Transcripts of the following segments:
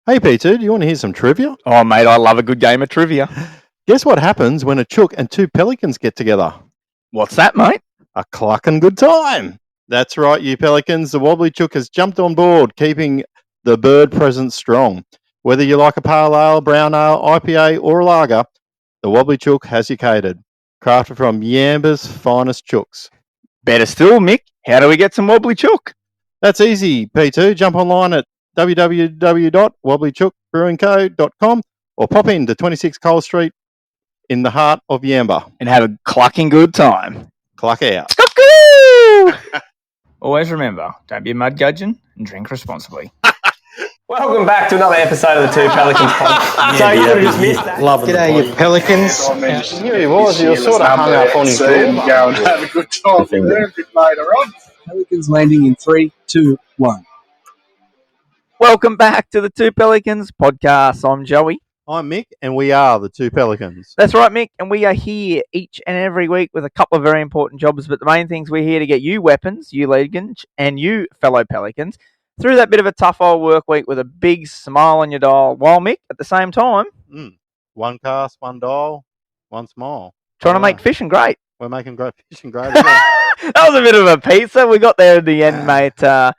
Hey, Peter, do you want to hear some trivia? Oh, mate, I love a good game of trivia. Guess what happens when a chook and two pelicans get together? What's that, mate? A clucking good time. That's right, you pelicans. The wobbly chook has jumped on board, keeping the bird presence strong. Whether you like a pale ale, brown ale, IPA, or a lager, the wobbly chook has you catered. Crafted from Yamba's finest chooks. Better still, Mick, how do we get some wobbly chook? That's easy, P2. Jump online at www.wobblychookbrewingco.com or pop into 26 Cole Street in the heart of Yamba. And have a clucking good time. Cluck out. Always remember, don't be a mud gudgeon and drink responsibly. Welcome back to another episode of the Two Pelicans podcast. So you would have just missed that. G'day, you Pelicans. Here he was. You were sort of hung up on his Go and have a good time there a bit later on. Pelicans landing in 3, 2, 1. Welcome back to the Two Pelicans podcast. I'm Joey. I'm Mick, and we are the Two Pelicans. That's right, Mick, and we are here each and every week with a couple of very important jobs, but the main things we're here to get you weapons, you Legans, and you fellow Pelicans, through that bit of a tough old work week with a big smile on your dial, while Mick, at the same time, one cast, one dial, one smile. trying to make fishing great. We're making great fishing great. As well. That was a bit of a pizza. We got there at the end, mate.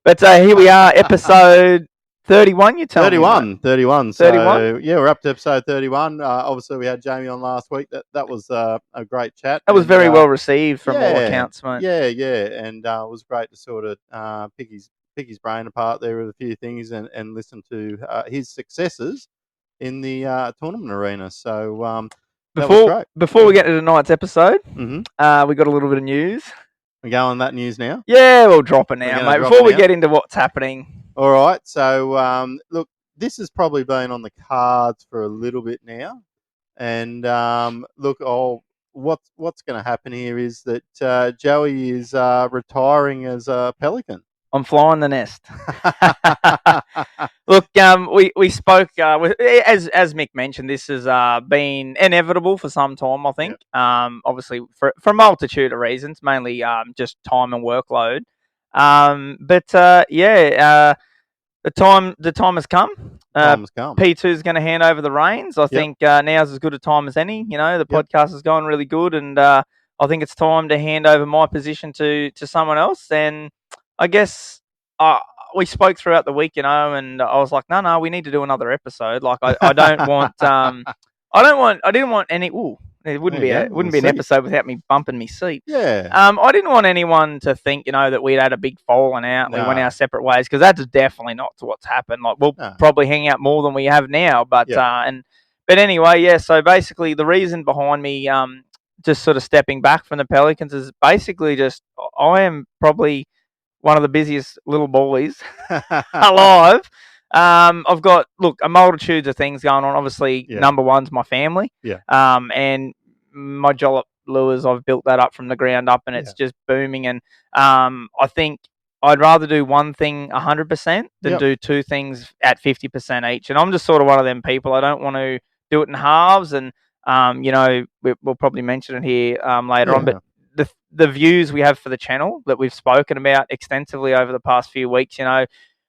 But here we are, episode 31, you tell me. 31. 31? Yeah, we're up to episode 31. Obviously, we had Jamie on last week. That was a great chat. That was very well received from all accounts, mate. Yeah. And it was great to sort of pick his brain apart there with a few things and listen to his successes in the tournament arena. So Before we get to tonight's episode, mm-hmm. we got a little bit of news. We go on that news now? Yeah, we'll drop it now, mate. Before we get into what's happening. All right. So, look, this has probably been on the cards for a little bit now. And, what's going to happen here is that Joey is retiring as a Pelican. I'm flying the nest. Look, we spoke, as Mick mentioned, this has been inevitable for some time, I think. Yep. Obviously, for a multitude of reasons, mainly just time and workload. The time has come. P2 is going to hand over the reins. I think now's as good a time as any. You know, the podcast has gone really good, and I think it's time to hand over my position to someone else. And I guess we spoke throughout the week, you know, and I was like, no, we need to do another episode. Like, I don't want, I didn't want any. Ooh, it wouldn't be an episode without me bumping me seat. Yeah. I didn't want anyone to think, you know, that we'd had a big falling out and we went our separate ways, because that's definitely not what's happened. Like, we'll probably hang out more than we have now, but anyway, yeah. So basically, the reason behind me just sort of stepping back from the Pelicans is basically just I am probably one of the busiest little boys alive. I've got, a multitude of things going on. Obviously, number one's my family. Yeah. And my Jollop Lures, I've built that up from the ground up, and it's just booming. And I think I'd rather do one thing 100% than do two things at 50% each. And I'm just sort of one of them people. I don't want to do it in halves. And we'll probably mention it here later on, but the views we have for the channel that we've spoken about extensively over the past few weeks, you know,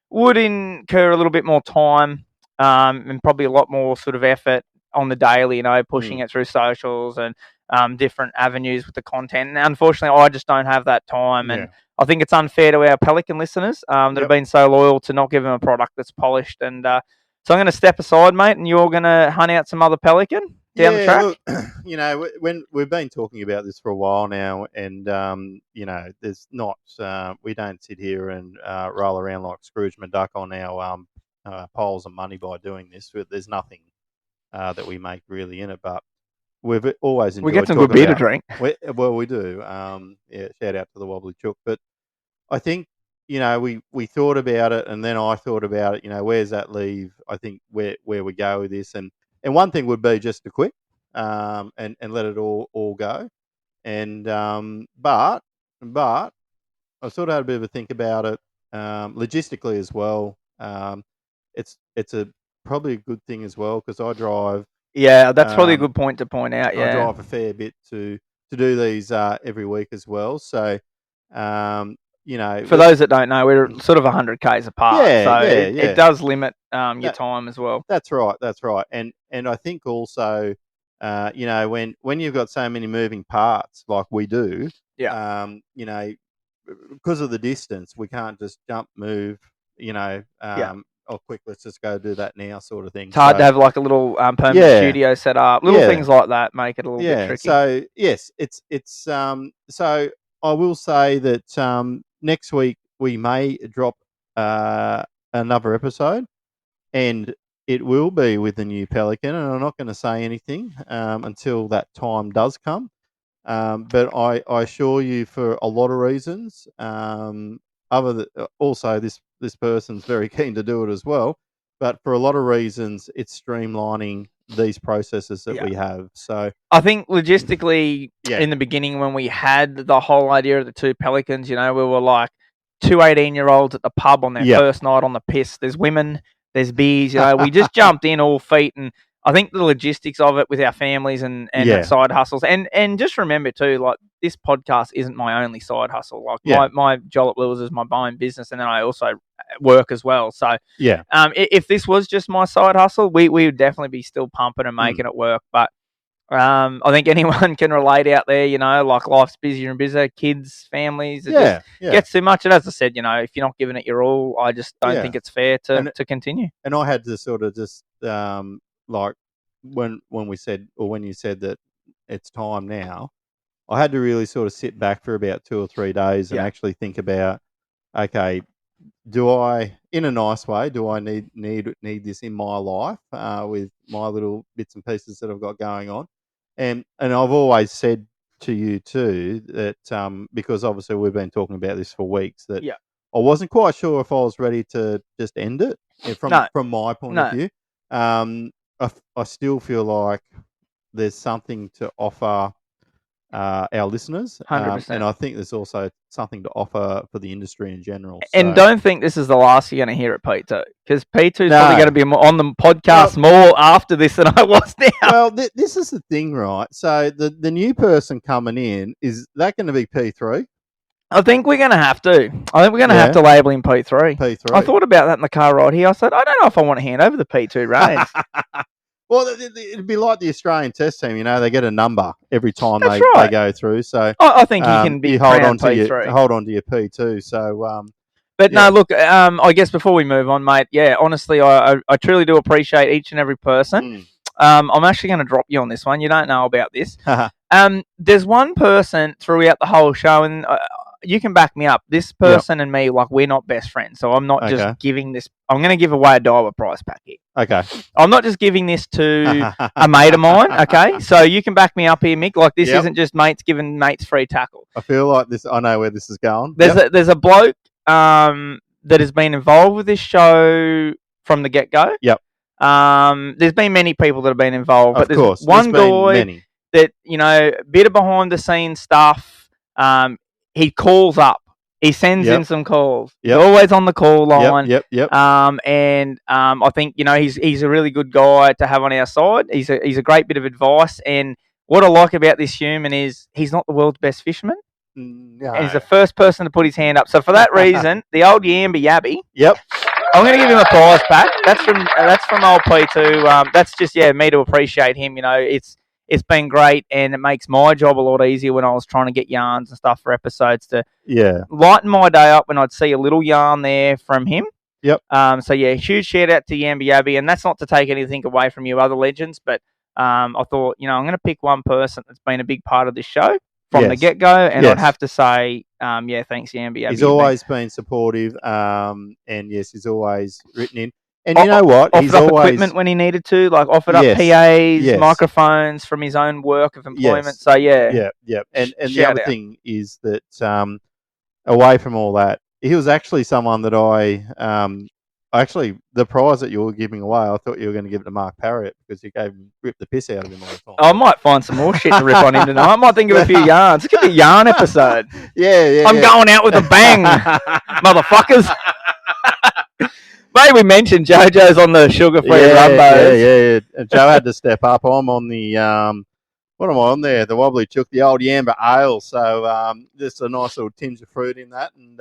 would incur a little bit more time and probably a lot more sort of effort on the daily, you know, pushing it through socials and different avenues with the content. And unfortunately, I just don't have that time. And I think it's unfair to our Pelican listeners that have been so loyal to not give them a product that's polished. And so I'm going to step aside, mate, and you're going to hunt out some other Pelican down the track. Look, you know, when we've been talking about this for a while now, and you know, there's not we don't sit here and roll around like Scrooge McDuck on our polls and money by doing this. There's nothing that we make really in it, but we've always enjoyed. We get some good beer to drink. We do. Shout out to the Wobbly Chook. But I think, you know, we thought about it, and then I thought about it. You know, where's that leave? I think where we go with this, and one thing would be just to quit and let it all go. And but I sort of had a bit of a think about it logistically as well. It's probably a good thing as well, because I drive. Yeah, that's probably a good point to point out. Yeah, I drive a fair bit to do these every week as well. So For those that don't know, we're sort of 100 k's apart, it does limit your time as well. That's right. And I think also, when you've got so many moving parts like we do, because of the distance, we can't just jump, move, oh, quick, let's just go do that now, sort of thing. It's hard to have like a little permanent studio set up. Little things like that make it a little bit tricky. So yes, it's so I will say that next week we may drop another episode, and it will be with the new Pelican, and I'm not going to say anything until that time does come. But I assure you, for a lot of reasons, also this person's very keen to do it as well. But for a lot of reasons, it's streamlining these processes that we have. So I think logistically, in the beginning, when we had the whole idea of the two Pelicans, we were like two 18-year-olds at the pub on their first night on the piss. There's women, there's beers. We just jumped in all feet, and I think the logistics of it with our families and side hustles, and just remember too, like, this podcast isn't my only side hustle. Like my Jollop Lures is my buying business, and then I also work as well. So if this was just my side hustle, we would definitely be still pumping and making it work. But I think anyone can relate out there. Like, life's busier and busier, kids, families. It just gets too much. And as I said, if you're not giving it your all, I just don't think it's fair to continue. And I had to sort of just like when we said, or when you said that it's time now, I had to really sort of sit back for about 2 or 3 days and actually think about, okay, do I, in a nice way, do I need this in my life with my little bits and pieces that I've got going on? And I've always said to you too that because obviously we've been talking about this for weeks, that I wasn't quite sure if I was ready to just end it from my point of view. I still feel like there's something to offer our listeners, 100%. and I think there's also something to offer for the industry in general. And don't think this is the last you're going to hear at P2, because P2 is probably going to be on the podcast more after this than I was now. Well, this is the thing, right? So the new person coming in, is that going to be P3? I think we're going to have to. I think we're going to have to label him P3. P3. I thought about that in the car ride here. I said, I don't know if I want to hand over the P2 reins. Well, it'd be like the Australian test team. They get a number every time they go through. So I think he can be hold on to P3. Hold on to your P2. So, no, look. I guess before we move on, mate. Yeah, honestly, I truly do appreciate each and every person. I'm actually going to drop you on this one. You don't know about this. There's one person throughout the whole show, and you can back me up. This person and me, like, we're not best friends. So I'm not just giving this. I'm going to give away a Diver prize pack here. Okay. I'm not just giving this to a mate of mine. Okay. So you can back me up here, Mick. Like, this isn't just mates giving mates free tackle. I feel like this. I know where this is going. There's a bloke that has been involved with this show from the get go. Yep. There's been many people that have been involved, but there's one guy that, bit of behind the scenes stuff. He calls up. He sends in some calls. He's always on the call line. Yep. And I think he's a really good guy to have on our side. He's a great bit of advice. And what I like about this human is he's not the world's best fisherman. No. And he's the first person to put his hand up. So for that reason, the old Yamba Yabby. Yep. I'm going to give him a prize pack. That's from old P2. That's just me to appreciate him. It's been great, and it makes my job a lot easier when I was trying to get yarns and stuff for episodes to lighten my day up when I'd see a little yarn there from him. Yep. So huge shout out to Yamba Yabby, and that's not to take anything away from you other legends, but I thought, I'm going to pick one person that's been a big part of this show from the get go, and I'd have to say, thanks Yamba Yabby. He's always been supportive, and yes, he's always written in. And you know what? He's always equipment when he needed to, like offered up PAs, microphones from his own work of employment. So yeah. And the other thing is that away from all that, he was actually someone that the prize that you were giving away, I thought you were going to give it to Mark Parrott because you ripped the piss out of him all the time. I might find some more shit to rip on him tonight. I might think of a few yarns. It could be a yarn episode. I'm going out with a bang, motherfuckers. Maybe we mentioned JoJo's on the sugar-free Rumbo's. Yeah. Joe had to step up. I'm on the What am I on there? The Wobbly Chook, the old Yamba Ale. So just a nice little tinge of fruit in that, and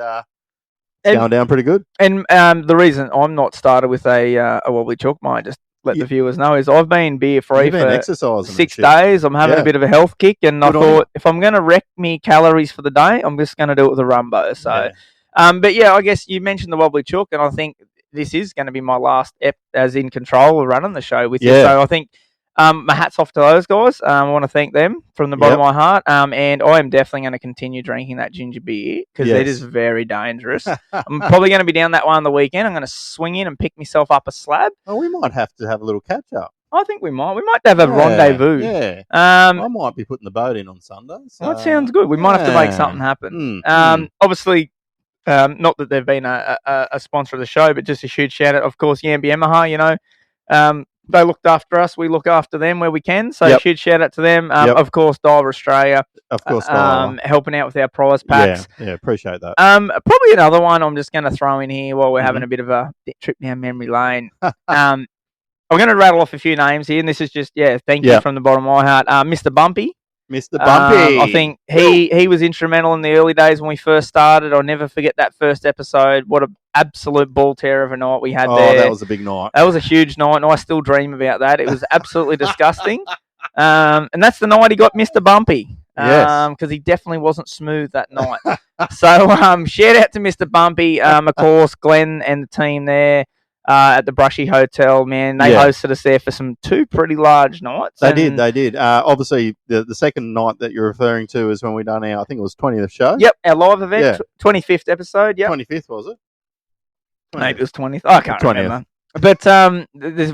it's going down pretty good. And the reason I'm not started with a Wobbly Chook, might just let the viewers know, is I've been beer free for 6 days. I'm having a bit of a health kick, and I thought if I'm going to wreck me calories for the day, I'm just going to do it with a Rumbo. So, but yeah, I guess you mentioned the Wobbly Chook, and I think this is going to be my last as in control of running the show with you. So I think my hat's off to those guys. I want to thank them from the bottom of my heart. And I am definitely going to continue drinking that ginger beer because it is very dangerous. I'm probably going to be down that one on the weekend. I'm going to swing in and pick myself up a slab. Well, we might have to have a little catch up. I think we might. We might have a rendezvous. Yeah. I might be putting the boat in on Sunday. So. Well, that sounds good. We might have to make something happen. Obviously, not that they've been a sponsor of the show, but just a huge shout out, of course, Yambi Yamaha, they looked after us. We look after them where we can. So huge shout out to them. Of course, Diver Australia. Of course, helping out with our prize packs. Yeah, appreciate that. Probably another one I'm just going to throw in here while we're having a bit of a trip down memory lane. I'm going to rattle off a few names here, and this is just, thank you from the bottom of my heart. Mr. Bumpy. Mr. Bumpy. I think he was instrumental in the early days when we first started. I'll never forget that first episode. What an absolute ball tear of a night we had there. Oh, that was a big night. That was a huge night, and I still dream about that. It was absolutely disgusting. And that's the night he got Mr. Bumpy. Because he definitely wasn't smooth that night. So shout out to Mr. Bumpy. Of course, Glenn and the team there. At the Brushy Hotel, man. They hosted us there for two pretty large nights. They did. Obviously, the second night that you're referring to is when we done our, I think it was 20th show. Yep, our live event, 25th episode, 25th, was it? 20th. Maybe it was 20th. I can't remember. But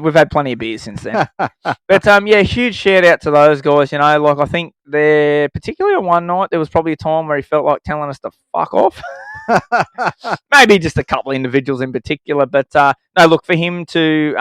we've had plenty of beers since then. But huge shout out to those guys. Like I think they're particularly on one night there was probably a time where he felt like telling us to fuck off. Maybe just a couple of individuals in particular, but no, look, for him to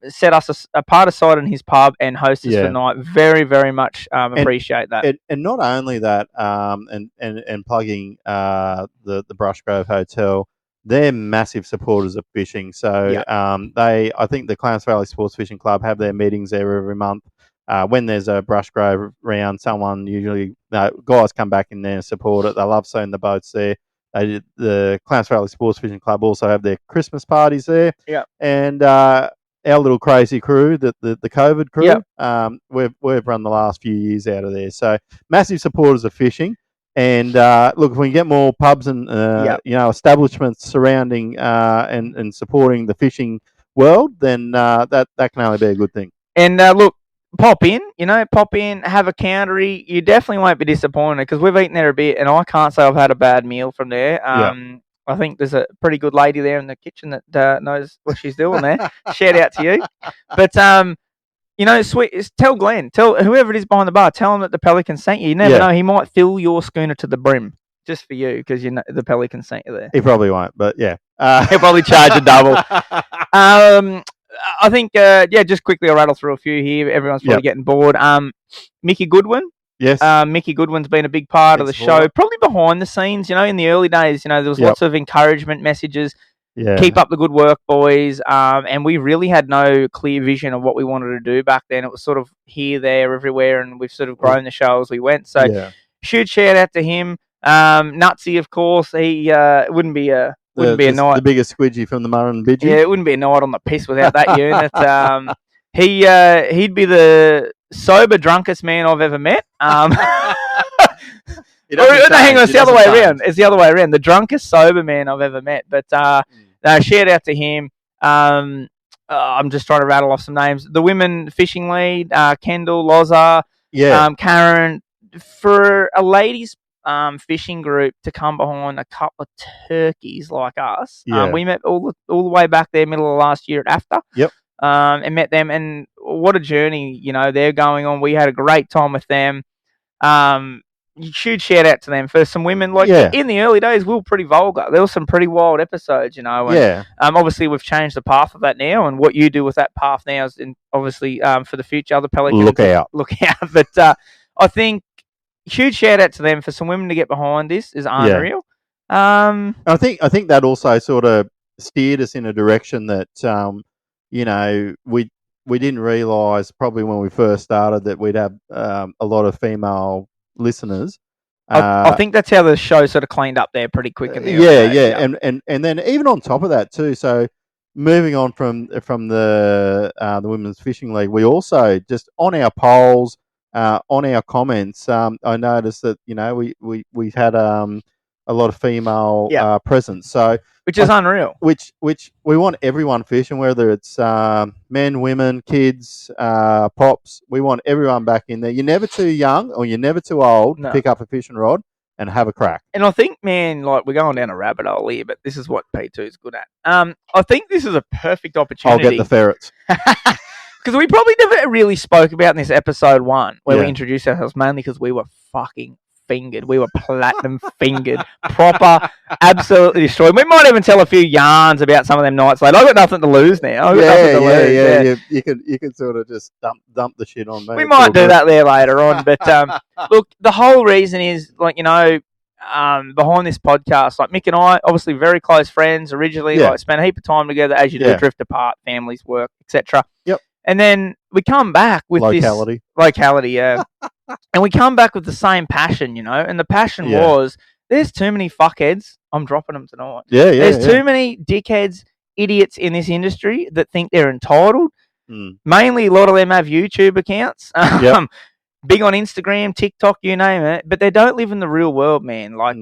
set us apart aside in his pub and host us for the night, very, very much appreciate that. And not only that, and plugging the Brushgrove Hotel, they're massive supporters of fishing. So I think the Clarence Valley Sports Fishing Club have their meetings there every month. When there's a Brushgrove round, guys come back in there and support it. They love seeing the boats there. The Clarence Valley Sports Fishing Club also have their Christmas parties there. Yeah. And our little crazy crew, the COVID crew, we've run the last few years out of there. So massive supporters of fishing. And look, if we can get more pubs and establishments surrounding and supporting the fishing world, then that can only be a good thing. And look, pop in, have a countery. You definitely won't be disappointed because we've eaten there a bit, and I can't say I've had a bad meal from there. I think there's a pretty good lady there in the kitchen that knows what she's doing there. Shout out to you. But tell Glenn, tell whoever it is behind the bar, tell him that the Pelicans sent you. You never know, he might fill your schooner to the brim just for you because the Pelicans sent you there. He probably won't, but he'll probably charge a double. I think, just quickly, I'll rattle through a few here. Everyone's probably getting bored. Mickey Goodwin. Yes. Mickey Goodwin's been a big part of the show, probably behind the scenes. In the early days, there was lots of encouragement messages. Yeah. Keep up the good work, boys. And we really had no clear vision of what we wanted to do back then. It was sort of here, there, everywhere, and we've sort of grown the show as we went. So huge shout out to him. Nutsy, of course. He wouldn't be a night. The biggest squidgy from the Murray and Bidgie. Yeah, it wouldn't be a night on the piss without that unit. He'd be the sober drunkest man I've ever met. Hang on, it's the other way around. It's the other way around. The drunkest sober man I've ever met. But shout out to him. I'm just trying to rattle off some names. The women fishing lead, Kendall, Loza, Karen. For a ladies' fishing group to come behind a couple of turkeys like us. We met all the way back there, middle of last year at AFTA. Yep. And met them, and what a journey, they're going on. We had a great time with them. Huge shout out to them for some women. In the early days, we were pretty vulgar. There were some pretty wild episodes, And, obviously, we've changed the path of that now, and what you do with that path now is obviously for the future. Other Pelicans, look out. But I think huge shout out to them for some women to get behind this is unreal. I think that also sort of steered us in a direction that we we didn't realise probably when we first started that we'd have a lot of female listeners. I think that's how the show sort of cleaned up there pretty quick in the yeah, early days, and then even on top of that too. So moving on from the Women's Fishing League, we also just on our polls, on our comments, I noticed that we've had a lot of female presence. So which is unreal. Which we want everyone fishing, whether it's men, women, kids, pops. We want everyone back in there. You're never too young or you're never too old to pick up a fishing rod and have a crack. And I think, man, like we're going down a rabbit hole here, but this is what P2 is good at. I think this is a perfect opportunity. I'll get the ferrets. Because we probably never really spoke about in this episode 1 where we introduced ourselves, mainly because we were fucking fingered. We were platinum fingered, proper, absolutely destroyed. We might even tell a few yarns about some of them nights later. I've got nothing to lose now. Yeah. You can sort of just dump the shit on me. We might do that there later on. But look, the whole reason is behind this podcast, like Mick and I, obviously very close friends originally. Like spent a heap of time together, as you do, drift apart, families, work, etc. Yep. And then we come back with this locality, yeah. And we come back with the same passion, and the passion was there's too many fuckheads. I'm dropping them tonight. There's too many dickheads, idiots in this industry that think they're entitled. Mainly, a lot of them have YouTube accounts. Big on Instagram, TikTok, you name it, but they don't live in the real world, man. Like,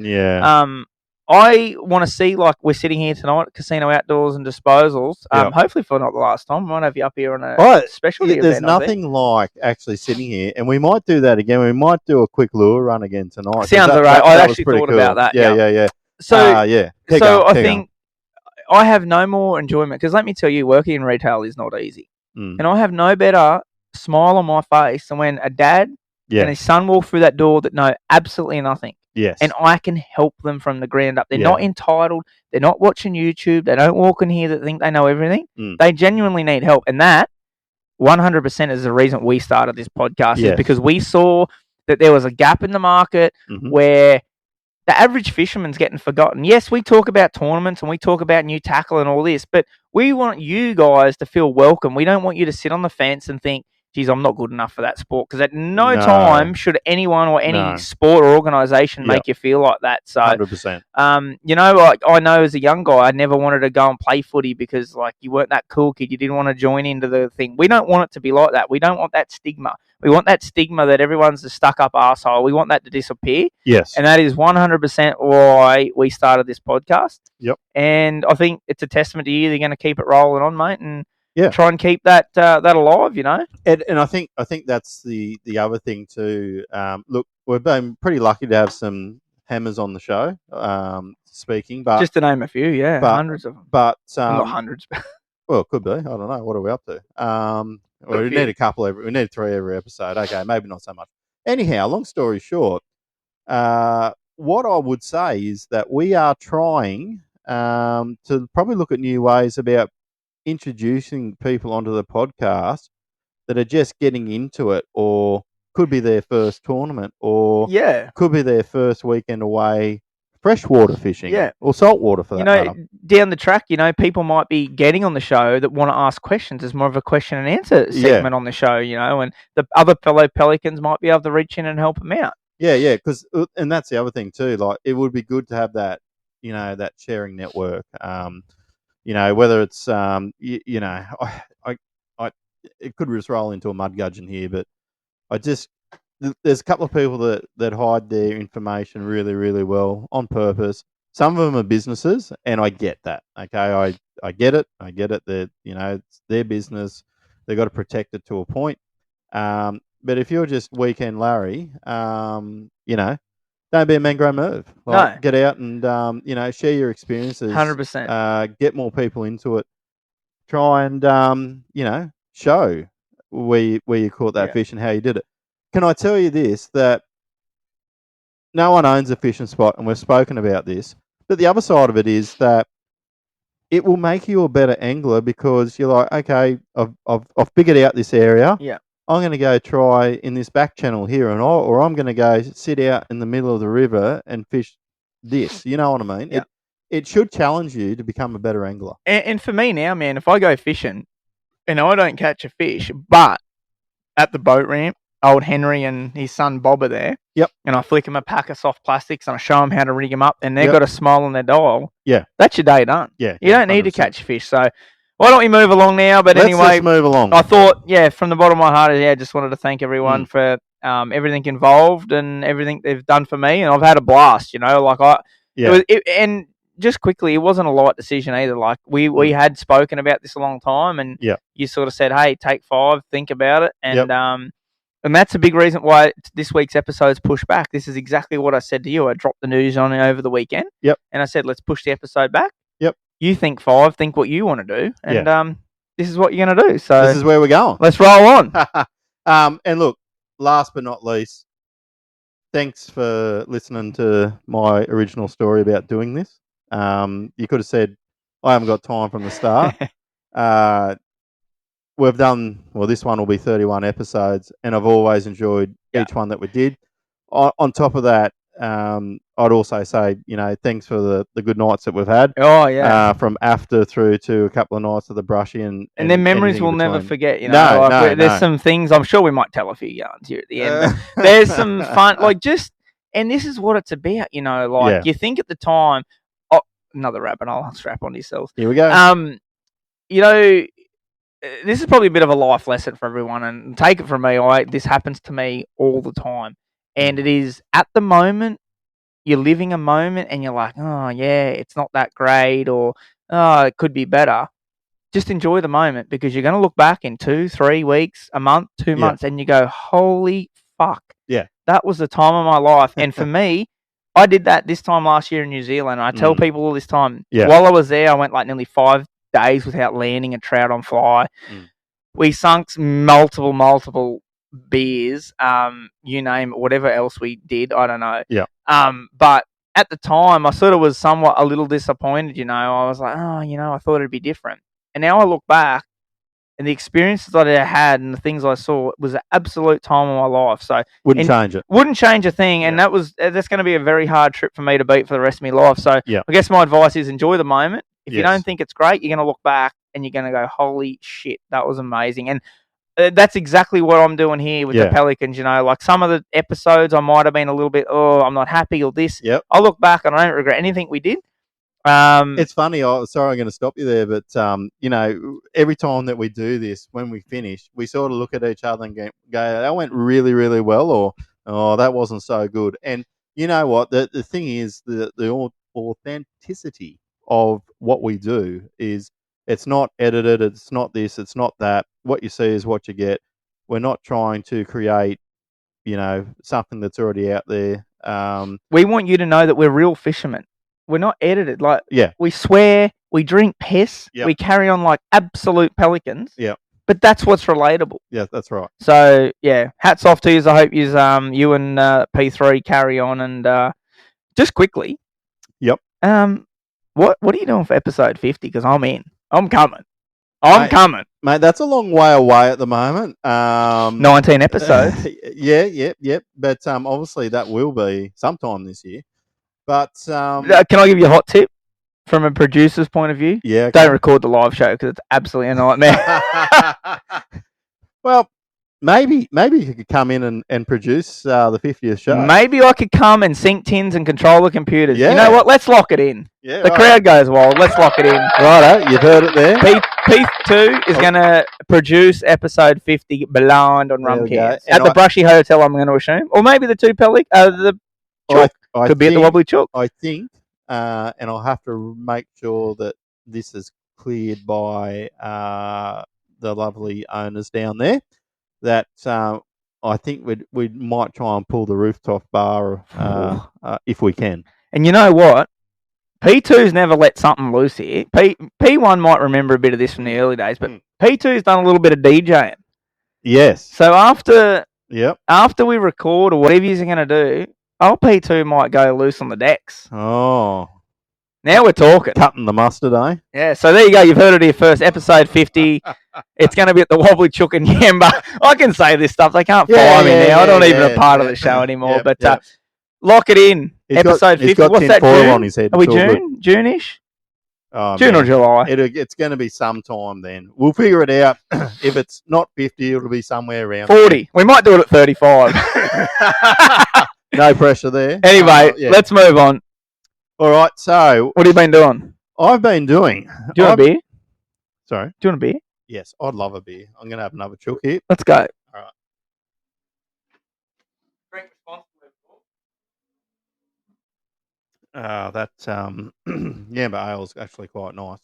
I want to see, like, we're sitting here tonight at Casino Outdoors and Disposals. Hopefully for not the last time. We might have you up here on a specialty event. There's nothing like actually sitting here, and we might do that again. We might do a quick lure run again tonight. Sounds all right. I actually thought about that. Yeah. So, I think I have no more enjoyment, because let me tell you, working in retail is not easy. And I have no better smile on my face than when a dad and his son walk through that door that know absolutely nothing. Yes. And I can help them from the ground up. They're not entitled. They're not watching YouTube. They don't walk in here that think they know everything. They genuinely need help. And that 100% is the reason we started this podcast, is because we saw that there was a gap in the market where the average fisherman's getting forgotten. Yes, we talk about tournaments and we talk about new tackle and all this, but we want you guys to feel welcome. We don't want you to sit on the fence and think, geez, I'm not good enough for that sport. Because at no time should anyone or any sport or organisation make you feel like that. So, 100%. Like, I know as a young guy, I never wanted to go and play footy because, like, you weren't that cool kid. You didn't want to join into the thing. We don't want it to be like that. We don't want that stigma. We want that stigma that everyone's a stuck-up arsehole. We want that to disappear. Yes. And that is 100% why we started this podcast. Yep. And I think it's a testament to you. They're going to keep it rolling on, mate, and try and keep that alive, And I think that's the other thing too. Look, we've been pretty lucky to have some hammers on the show, speaking, but just to name a few, hundreds of them. But not hundreds. Well, it could be. I don't know. What are we up to? We need a couple we need 3 every episode. Okay, maybe not so much. Anyhow, long story short, what I would say is that we are trying to probably look at new ways about introducing people onto the podcast that are just getting into it, or could be their first tournament, or could be their first weekend away freshwater fishing, or saltwater for that matter. Down the track, people might be getting on the show that want to ask questions. There's more of a question and answer segment on the show, and the other fellow Pelicans might be able to reach in and help them out. Because and that's the other thing too. Like, it would be good to have that, that sharing network. Whether it's it could just roll into a mud gudgeon here, but there's a couple of people that hide their information really, really well on purpose. Some of them are businesses, and I get that. Okay, I get it. That it's their business. They've got to protect it to a point. But if you're just weekend Larry, don't be a mangrove move. Like, get out and share your experiences. 100%. Get more people into it. Try and show where you caught that fish and how you did it. Can I tell you this, that no one owns a fishing spot, and we've spoken about this, but the other side of it is that it will make you a better angler, because you're like, okay, I've figured out this area. Yeah. I'm going to go try in this back channel here, or I'm going to go sit out in the middle of the river and fish this. You know what I mean? Yeah. It should challenge you to become a better angler. And for me now, man, if I go fishing, and I don't catch a fish, but at the boat ramp, old Henry and his son Bob are there. Yep. And I flick them a pack of soft plastics and I show them how to rig them up, and they've Yep. got a smile on their dial. Yeah. That's your day done. Yeah. You don't need to 100%. catch a fish. So why don't we move along now? But Let's anyway, just move along. I thought, from the bottom of my heart, just wanted to thank everyone for everything involved and everything they've done for me. And I've had a blast, and just quickly, it wasn't a light decision either. Like we had spoken about this a long time, and you sort of said, "Hey, take 5, think about it," and that's a big reason why this week's episode's pushed back. This is exactly what I said to you. I dropped the news on it over the weekend, and I said, "Let's push the episode back." You think 5, think what you want to do, and this is what you're going to do. So this is where we're going. Let's roll on. And look, last but not least, thanks for listening to my original story about doing this. You could have said, I haven't got time from the start. We've done, this one will be 31 episodes, and I've always enjoyed each one that we did. On top of that, I'd also say, thanks for the good nights that we've had. Oh, yeah. From after through to a couple of nights of the brushy. And then memories we'll never forget, There's some things, I'm sure we might tell a few yarns here at the end, but there's some fun, and this is what it's about, you think at the time, another rabbit, I'll strap on yourself. Here we go. This is probably a bit of a life lesson for everyone, and take it from me, this happens to me all the time. And it is, at the moment, you're living a moment and you're like, oh, yeah, it's not that great, or, oh, it could be better. Just enjoy the moment, because you're going to look back in 2, 3 weeks, a month, 2 months, and you go, holy fuck. Yeah. That was the time of my life. And for me, I did that this time last year in New Zealand. I tell people all this time, while I was there, I went like nearly 5 days without landing a trout on fly. We sunk multiple beers, you name it, whatever else we did, I don't know. But at the time, I sort of was somewhat a little disappointed, I was like, I thought it'd be different. And now I look back, and the experiences that I had and the things I saw was an absolute time of my life. So wouldn't change it. Wouldn't change a thing. And that's going to be a very hard trip for me to beat for the rest of my life. So I guess my advice is enjoy the moment. If you don't think it's great, you're going to look back and you're going to go, holy shit, that was amazing. And that's exactly what I'm doing here with the Pelicans. Like some of the episodes, I might have been a little bit, I'm not happy or this. I look back and I don't regret anything we did. It's funny. Sorry, I'm going to stop you there, but every time that we do this, when we finish, we sort of look at each other and go, "That went really, really well," or "Oh, that wasn't so good." And you know what? The thing is, the authenticity of what we do is, it's not edited. It's not this. It's not that. What you see is what you get. We're not trying to create, something that's already out there. We want you to know that we're real fishermen. We're not edited. We swear, we drink piss, we carry on like absolute pelicans. But that's what's relatable. Yeah, that's right. So hats off to you. I hope you and P3 carry on. And just quickly, what are you doing for episode 50? Because I'm in. I'm coming. Coming, mate. That's a long way away at the moment. 19 episodes. Yeah. But obviously that will be sometime this year. But can I give you a hot tip from a producer's point of view? Yeah. Don't record the live show because it's absolutely a nightmare. Well, maybe you could come in and produce the 50th show. Maybe I could come and sync tins and control the computers. Yeah. You know what? Let's lock it in. Yeah, the crowd goes wild. Let's lock it in. Righto, you've heard it there. P2 is going to produce episode 50 blind on Rum Cans at the Brushy Hotel, I'm going to assume. Or maybe the 2 Pelic, the Chook. Could be at the Wobbly Chook. I think, and I'll have to make sure that this is cleared by the lovely owners down there, that I think we might try and pull the rooftop bar if we can. And you know what? P2's never let something loose here. P1 might remember a bit of this from the early days, but P2's done a little bit of DJing. Yes. So after we record or whatever you're going to do, P2 might go loose on the decks. Oh. Now we're talking. Cutting the mustard, eh? Yeah, so there you go. You've heard it here first. Episode 50. It's going to be at the Wobbly Chook in Yamba. I can say this stuff. They can't fire me now. I'm not even a part of the show anymore. But lock it in. Episode 50. He's got What's that, foil June? on his head. Are we June? June-ish? Oh, June or man. July. It's going to be sometime then. We'll figure it out. If it's not 50, it'll be somewhere around 40. We might do it at 35. No pressure there. Anyway, let's move on. All right. So, what have you been doing? I've been doing. Do you want a beer? Sorry. Do you want a beer? Yes, I'd love a beer. I'm going to have another chook here. Let's go. All right. Drink responsibly. That Yamba ale is actually quite nice.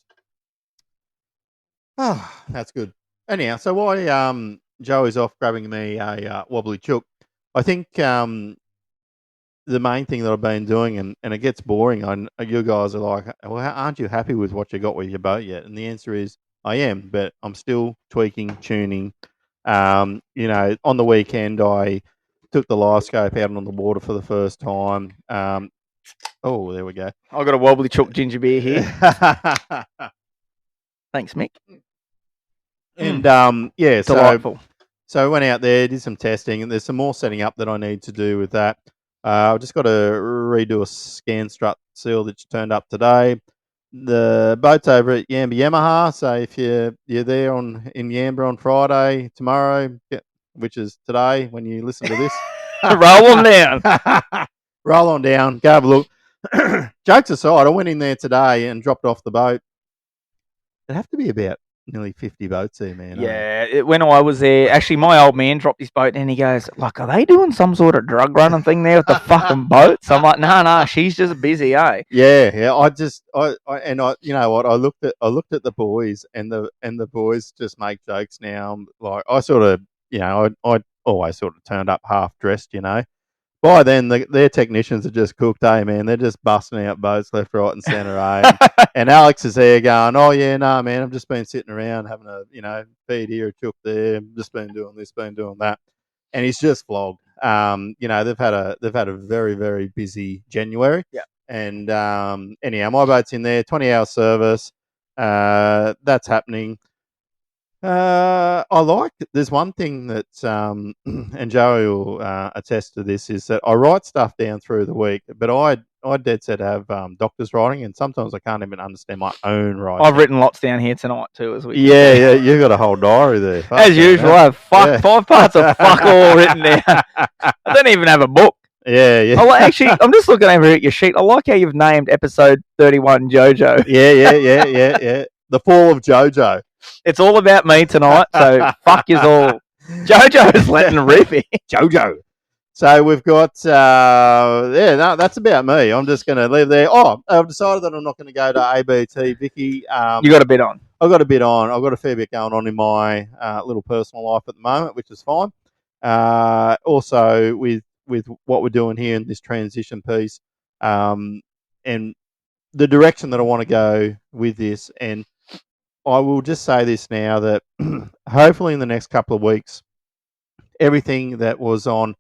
Ah, that's good. Anyhow, so while Joey's off grabbing me a wobbly chook, I think the main thing that I've been doing, and it gets boring, you guys are like, well, aren't you happy with what you got with your boat yet? And the answer is, I am, but I'm still tweaking, tuning. On the weekend, I took the live scope out on the water for the first time. Oh, there we go. I've got a wobbly chook ginger beer here. Thanks, Mick. And delightful. So I went out there, did some testing, and there's some more setting up that I need to do with that. I've just got to redo a scan strut seal that's turned up today. The boat's over at Yamba Yamaha, so if you're there in Yamba on Friday, tomorrow, which is today when you listen to this, roll on down. Roll on down, go have a look. Jokes aside, I went in there today and dropped off the boat. It'd have to be about nearly 50 boats there, man. Yeah, when I was there, actually, my old man dropped his boat and he goes, like, are they doing some sort of drug running thing there with the fucking boats? I'm like, no, she's just busy, eh? Yeah. You know what? I looked at the boys, and the boys just make jokes now. Like, I sort of, I always sort of turned up half dressed, By then, their technicians are just cooked, man. They're just busting out boats left, right, and centre, And Alex is there going, oh, yeah, no, man, I've just been sitting around having a, feed here, a chook there, just been doing this, been doing that. And he's just flogged. They've had a very, very busy January. Yeah. And anyhow, my boat's in there, 20-hour service. That's happening. There's one thing that, and Joey will attest to this, is that I write stuff down through the week, but I dead set have doctor's writing, and sometimes I can't even understand my own writing. I've written lots down here tonight too, as well. Yeah, you've got a whole diary there. As usual, I have 5 parts of fuck all written down. I don't even have a book. Yeah. Oh, actually, I'm just looking over at your sheet. I like how you've named episode 31 JoJo. Yeah. The Fall of JoJo. It's all about me tonight, so fuck yous all. JoJo's letting rip here. JoJo. So we've got, that's about me. I'm just going to leave there. Oh, I've decided that I'm not going to go to ABT, Vicky. You got a bit on. I've got a bit on. I've got a fair bit going on in my little personal life at the moment, which is fine. Also, with what we're doing here in this transition piece, and the direction that I want to go with this, and I will just say this now, that hopefully in the next couple of weeks, everything that was on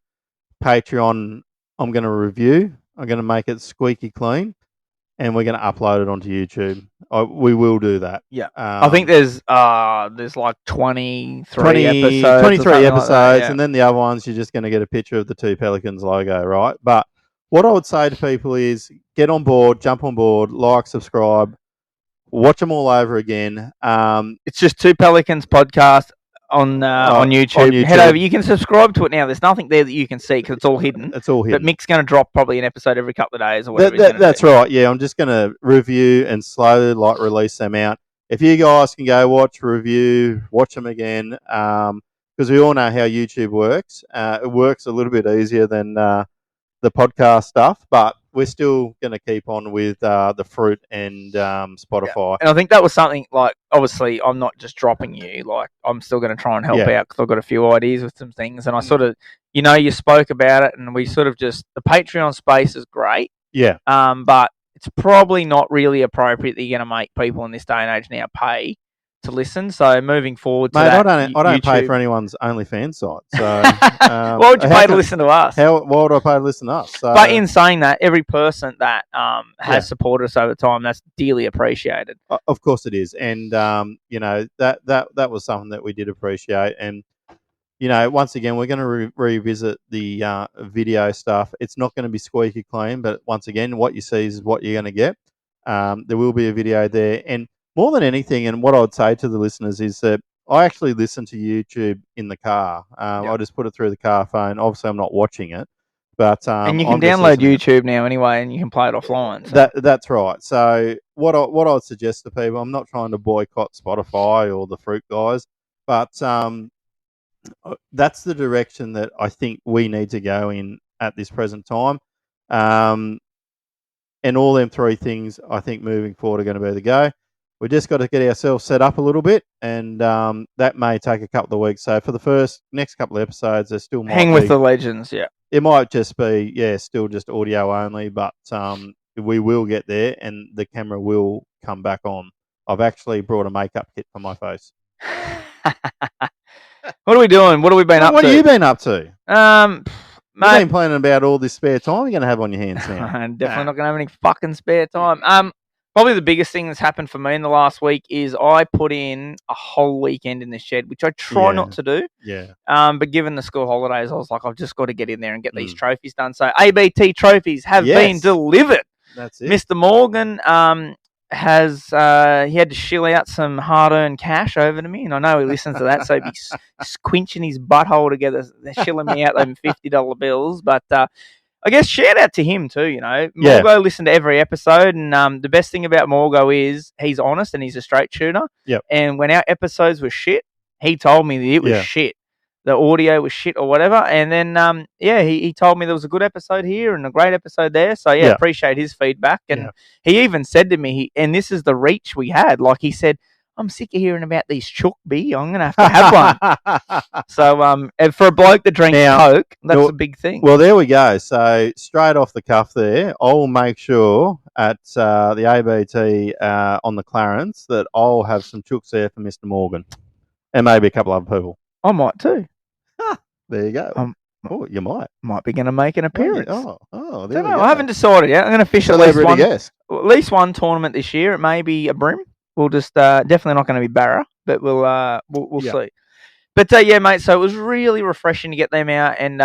Patreon, I'm going to review. I'm going to make it squeaky clean, and we're going to upload it onto YouTube. We will do that. Yeah. I think there's like 23 episodes. 23 episodes, like that, yeah. And then the other ones, you're just going to get a picture of the two Pelicans logo, right? But what I would say to people is get on board, jump on board, like, subscribe, watch them all over again. It's just Two Pelicans podcast on YouTube. Head over. You can subscribe to it now. There's nothing there that you can see because it's all hidden. It's all hidden. But Mick's going to drop probably an episode every couple of days or whatever. That's right. Yeah, I'm just going to review and slowly release them out. If you guys can go watch, review, watch them again, because we all know how YouTube works. It works a little bit easier than the podcast stuff, but we're still going to keep on with the Fruit and Spotify. Yeah. And I think that was something, like, obviously I'm not just dropping you. Like, I'm still going to try and help out because I've got a few ideas with some things. And I sort of, you spoke about it, and we sort of just, the Patreon space is great. Yeah. But it's probably not really appropriate that you're going to make people in this day and age now pay to listen. So moving forward to Mate, that, I don't pay for anyone's OnlyFans site. So why would you pay to listen to us? Why would I pay to listen to us? So, but in saying that, every person that has supported us over time, that's dearly appreciated. Of course it is, and that was something that we did appreciate. And once again, we're going to revisit the video stuff. It's not going to be squeaky clean, but once again, what you see is what you're going to get. There will be a video there. And more than anything, and what I would say to the listeners is that I actually listen to YouTube in the car. I just put it through the car phone. Obviously, I'm not watching it. But and you can I'm just download listening. YouTube now anyway, and you can play it offline. So. That's right. So what I would suggest to people, I'm not trying to boycott Spotify or the fruit guys, but that's the direction that I think we need to go in at this present time. And all them three things, I think, moving forward are going to be the go. We just got to get ourselves set up a little bit, and that may take a couple of weeks. So for the next couple of episodes, there still might hang with the legends, yeah. It might just be, still just audio only, but we will get there, and the camera will come back on. I've actually brought a makeup kit for my face. What are we doing? What have we been up to? What have you been up to? Mate, You've been planning about all this spare time you're going to have on your hands now. I'm definitely not going to have any fucking spare time. Probably the biggest thing that's happened for me in the last week is I put in a whole weekend in the shed, which I try not to do. Yeah. But given the school holidays, I was like, I've just got to get in there and get these trophies done. So ABT trophies have been delivered. That's it. Mr. Morgan has he had to shill out some hard-earned cash over to me, and I know he listens to that, so he'd be squinching his butthole together, shilling me out them $50 bills. But I guess shout out to him too. Morgo listened to every episode, and the best thing about Morgo is he's honest and he's a straight shooter. Yep. And when our episodes were shit, he told me that it was shit. The audio was shit or whatever. And then, he told me there was a good episode here and a great episode there. So, appreciate his feedback. And he even said to me, and this is the reach we had, like he said, I'm sick of hearing about these chook B. I'm going to have one. So, and for a bloke that drinks Coke, that's a big thing. Well, there we go. So, straight off the cuff there, I'll make sure at the ABT on the Clarence that I'll have some chooks there for Mr. Morgan and maybe a couple other people. I might too. There you go. You might be going to make an appearance. There we go. I haven't decided yet. I'm going to fish at least one tournament this year. It may be a brim. We'll just definitely not going to be Barra, but we'll see. But mate. So it was really refreshing to get them out, and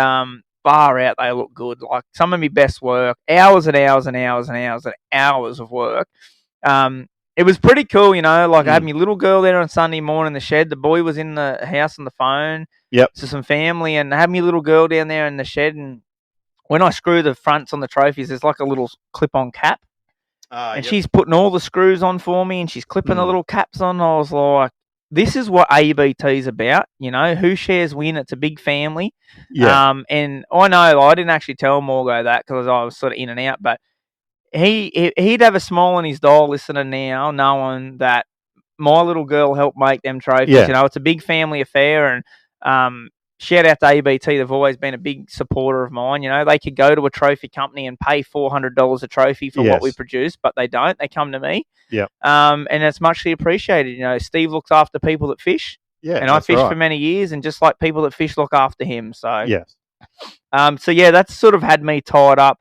far out they look good. Like some of my best work, hours and hours and hours and hours and hours of work. It was pretty cool, like I had my little girl there on Sunday morning in the shed. The boy was in the house on the phone to some family, and I had my little girl down there in the shed. And when I screw the fronts on the trophies, there's like a little clip-on cap. And she's putting all the screws on for me, and she's clipping the little caps on. I was like, this is what ABT's about, who shares win. It's a big family. Yeah. And I know I didn't actually tell Morgo that because I was sort of in and out, but he'd have a smile on his dial listening now, knowing that my little girl helped make them trophies. It's a big family affair, and shout out to ABT. They've always been a big supporter of mine. They could go to a trophy company and pay $400 a trophy for what we produce, but they don't. They come to me. Yeah. And it's muchly appreciated. Steve looks after people that fish. Yeah. And I fished for many years, and just like people that fish look after him. So yes. That's sort of had me tied up.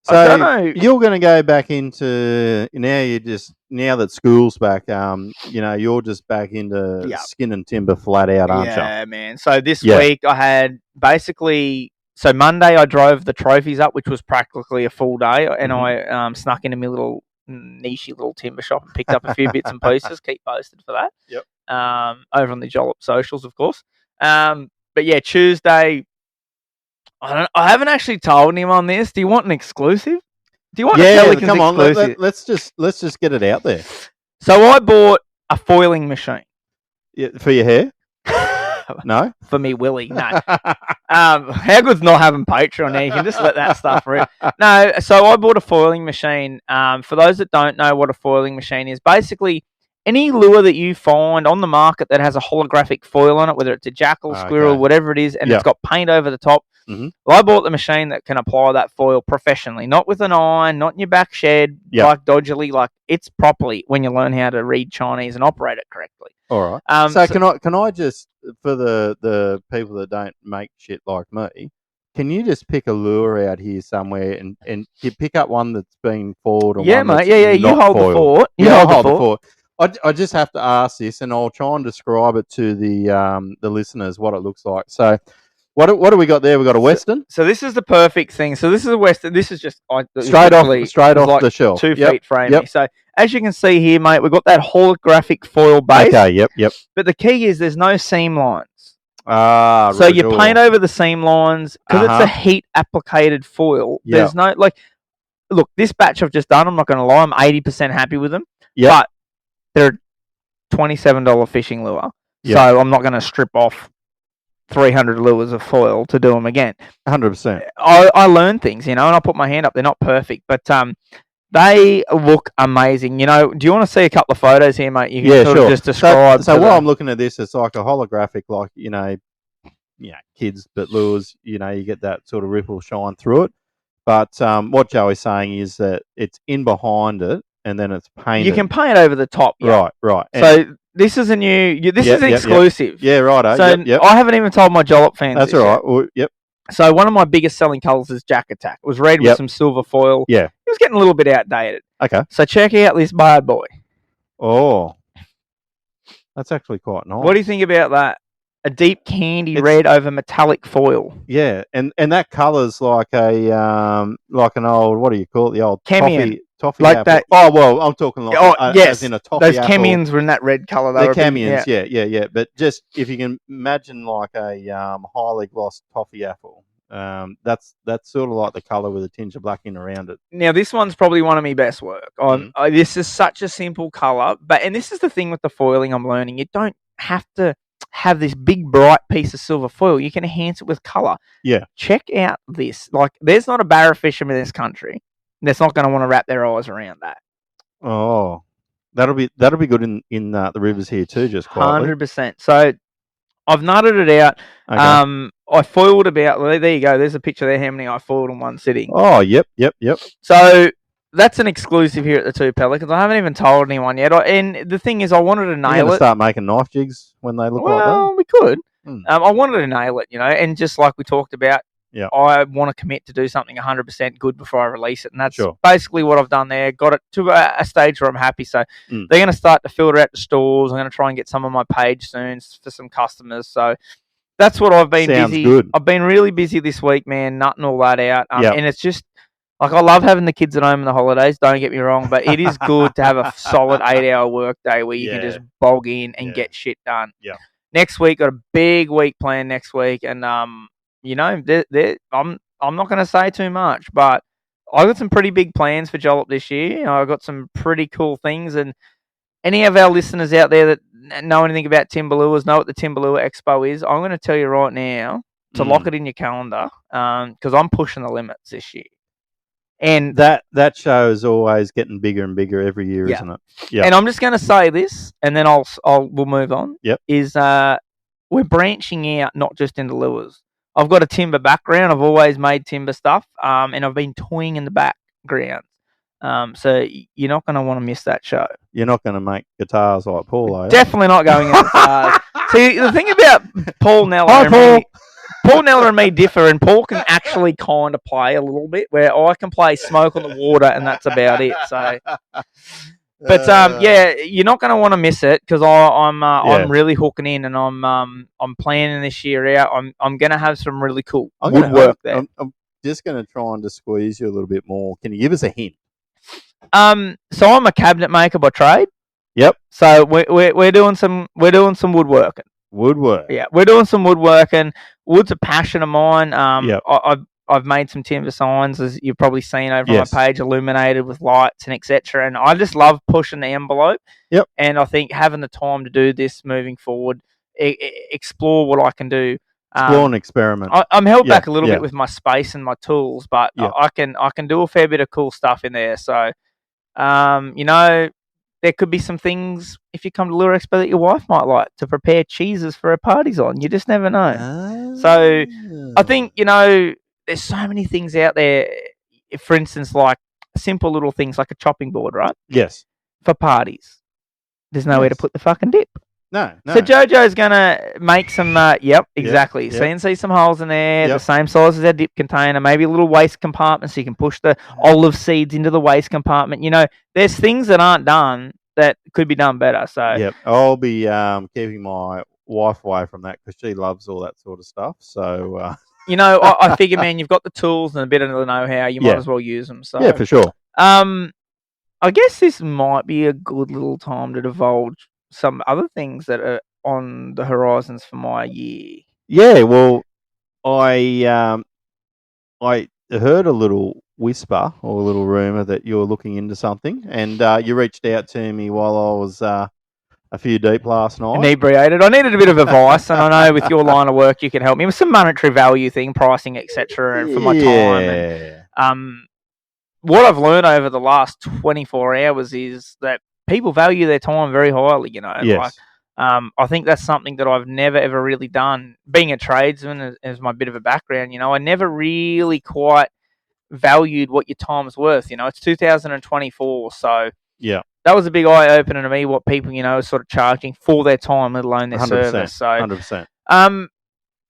So you're going to go back into now that school's back. You're just back into skin and timber flat out, aren't you? Yeah, man. So this week I had basically. So Monday I drove the trophies up, which was practically a full day, and I snuck into my little niche little timber shop and picked up a few bits and pieces. Keep posted for that. Yep. Over on the Jollop socials, of course. But yeah, Tuesday. I haven't actually told him on this. Do you want an exclusive? Do you want a Pelicans come on, exclusive? Let's just get it out there. So I bought a foiling machine. Yeah, for your hair? No? For me, Willie. No. How good's not having Patreon now? You can just let that stuff rip. No, so I bought a foiling machine. For those that don't know what a foiling machine is, basically any lure that you find on the market that has a holographic foil on it, whether it's a jackal, squirrel, whatever it is, and it's got paint over the top. Mm-hmm. Well, I bought the machine that can apply that foil professionally, not with an iron, not in your back shed, like dodgily, like it's properly when you learn how to read Chinese and operate it correctly. All right. So can I just, for the people that don't make shit like me, can you just pick a lure out here somewhere and you pick up one that's been foiled? Yeah, mate. Yeah. You hold the fort. Hold the fort. I just have to ask this, and I'll try and describe it to the listeners what it looks like. So What do we got there? We got a Western So this is the perfect thing. So this is a Western. This is just straight off like the shelf. 2 feet framing. So as you can see here, mate, we've got that holographic foil base. Okay. Yep. But the key is there's no seam lines. So you paint over the seam lines because it's a heat applicated foil. Yep. There's no look, this batch I've just done, I'm not going to lie, I'm 80% happy with them. Yep. But they're $27 fishing lure. Yep. So I'm not going to strip off 300 lures of foil to do them again. 100%. I learn things, and I put my hand up. They're not perfect, but they look amazing. Do you want to see a couple of photos here, mate? You can sure. Just describe. So while I'm looking at this, it's like a holographic, like, kids, but lures, you get that sort of ripple shine through it. But what Joey's saying is that it's in behind it, and then it's painted. You can paint over the top. Yeah. Right. So this is a new. This is exclusive. Yeah, right. So I haven't even told my Jollop fans. That's all right. Well, yep. So one of my biggest selling colours is Jack Attack. It was red with some silver foil. Yeah. It was getting a little bit outdated. Okay. So check out this bad boy. Oh, that's actually quite nice. What do you think about that? A deep candy red over metallic foil. Yeah, and that colour's like like an old, what do you call it? The old Camion. toffee like apple. that. Oh well, I'm talking like as in a toffee those apple. Camions were in that red colour. They're Camions, yeah. But just if you can imagine like a highly glossed toffee apple, that's sort of like the colour with a tinge of black in around it. Now this one's probably one of my best work. This is such a simple colour, and this is the thing with the foiling I'm learning. You don't have to have this big bright piece of silver foil. You can enhance it with colour. Yeah. Check out this. Like, there's not a barra fisherman in this country that's not going to want to wrap their eyes around that. Oh, that'll be good in the rivers here too, just quietly. 100%. So I've nutted it out. Okay. I foiled about. Well, there you go. There's a picture there. How many I foiled in one sitting? Oh, yep. So that's an exclusive here at the Two Pelicans. I haven't even told anyone yet. And the thing is, I wanted to nail it. Start making knife jigs when they look like that? Well, we could. I wanted to nail it, and just like we talked about, I want to commit to do something 100% good before I release it. And that's basically what I've done there. Got it to a stage where I'm happy. So they're going to start to filter out the stores. I'm going to try and get some on my page soon for some customers. So that's what I've been busy. Good. I've been really busy this week, man, nutting all that out. And it's just, like, I love having the kids at home in the holidays, don't get me wrong, but it is good to have a solid 8-hour work day where you can just bog in and get shit done. Yeah. Next week, got a big week planned next week, and I'm not going to say too much, but I got some pretty big plans for Jollop this year. I got some pretty cool things, and any of our listeners out there that know anything about Timberlures, know what the Timberlure Expo is, I'm going to tell you right now to lock it in your calendar because I'm pushing the limits this year. And that show is always getting bigger and bigger every year, isn't it? Yeah. And I'm just going to say this, and then we'll move on. Yep. Is we're branching out not just into lures. I've got a timber background. I've always made timber stuff, and I've been toying in the background. So you're not going to want to miss that show. You're not going to make guitars like Paul, are you? Definitely not going into guitars. See, the thing about Paul Neller. Hi, Paul. Paul Neller and me differ, and Paul can actually kind of play a little bit, where I can play Smoke on the Water, and that's about it. So, but you're not going to want to miss it because I'm really hooking in, and I'm planning this year out. I'm going to have some really cool woodwork there. I'm just going to try and just squeeze you a little bit more. Can you give us a hint? So I'm a cabinet maker by trade. Yep. So we're doing some woodworking. Woodwork. Yeah, we're doing some woodworking. Wood's a passion of mine. I've made some timber signs, as you've probably seen over on my page, illuminated with lights and etc. And I just love pushing the envelope. Yep. And I think having the time to do this moving forward, explore what I can do. Explore and experiment. I'm held back a little bit with my space and my tools, but I can do a fair bit of cool stuff in there. So, there could be some things, if you come to Lure Expo, that your wife might like to prepare cheeses for her parties on. You just never know. So I think, there's so many things out there. For instance, like simple little things like a chopping board, right? Yes. For parties. There's nowhere to put the fucking dip. No. So Jojo's going to make some, exactly. CNC some holes in there, the same size as our dip container, maybe a little waste compartment so you can push the olive seeds into the waste compartment. There's things that aren't done that could be done better. So I'll be keeping my wife away from that because she loves all that sort of stuff. So I figure, man, you've got the tools and a bit of the know-how. You might as well use them. So yeah, for sure. I guess this might be a good little time to divulge some other things that are on the horizons for my year. Yeah, well, I heard a little whisper or a little rumor that you're looking into something, and you reached out to me while I was a few deep last night. Inebriated. I needed a bit of advice, and I know with your line of work you can help me with some monetary value thing, pricing, etc., and for my time. And, what I've learned over the last 24 hours is that people value their time very highly. Yes. I think that's something that I've never ever really done. Being a tradesman as my bit of a background, I never really quite valued what your time's worth. It's 2024, so yeah, that was a big eye opener to me. What people, are sort of charging for their time, let alone their 100%, service. So, 100%.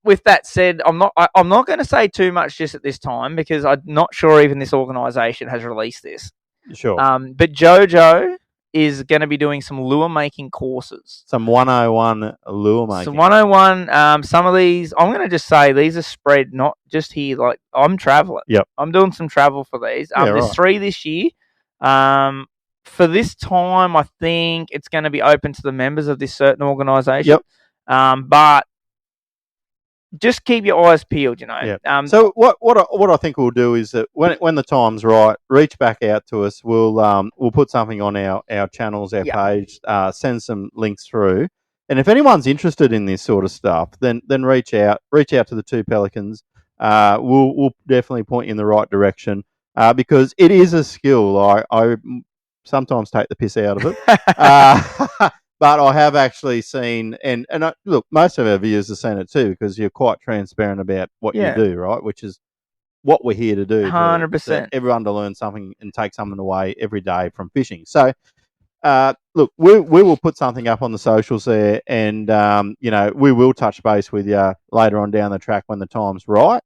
With that said, I'm not going to say too much just at this time because I'm not sure even this organisation has released this. Sure. But JoJo is going to be doing some lure making courses. Some 101 lure making. Some 101. Some of these, I'm going to just say these are spread not just here. Like I'm traveling. Yep. I'm doing some travel for these. There's 3 this year. For this time, I think it's going to be open to the members of this certain organisation. Yep. But just keep your eyes peeled, Yeah. So what I think we'll do is that when the time's right, reach back out to us. We'll put something on our channels, our page, send some links through. And if anyone's interested in this sort of stuff, then reach out to the 2 Pelicans. We'll definitely point you in the right direction because it is a skill. I sometimes take the piss out of it. But I have actually seen, and look, most of our viewers have seen it too because you're quite transparent about what you do, right? Which is what we're here to do. 100%. Everyone to learn something and take something away every day from fishing. So, look, we will put something up on the socials there, and we will touch base with you later on down the track when the time's right,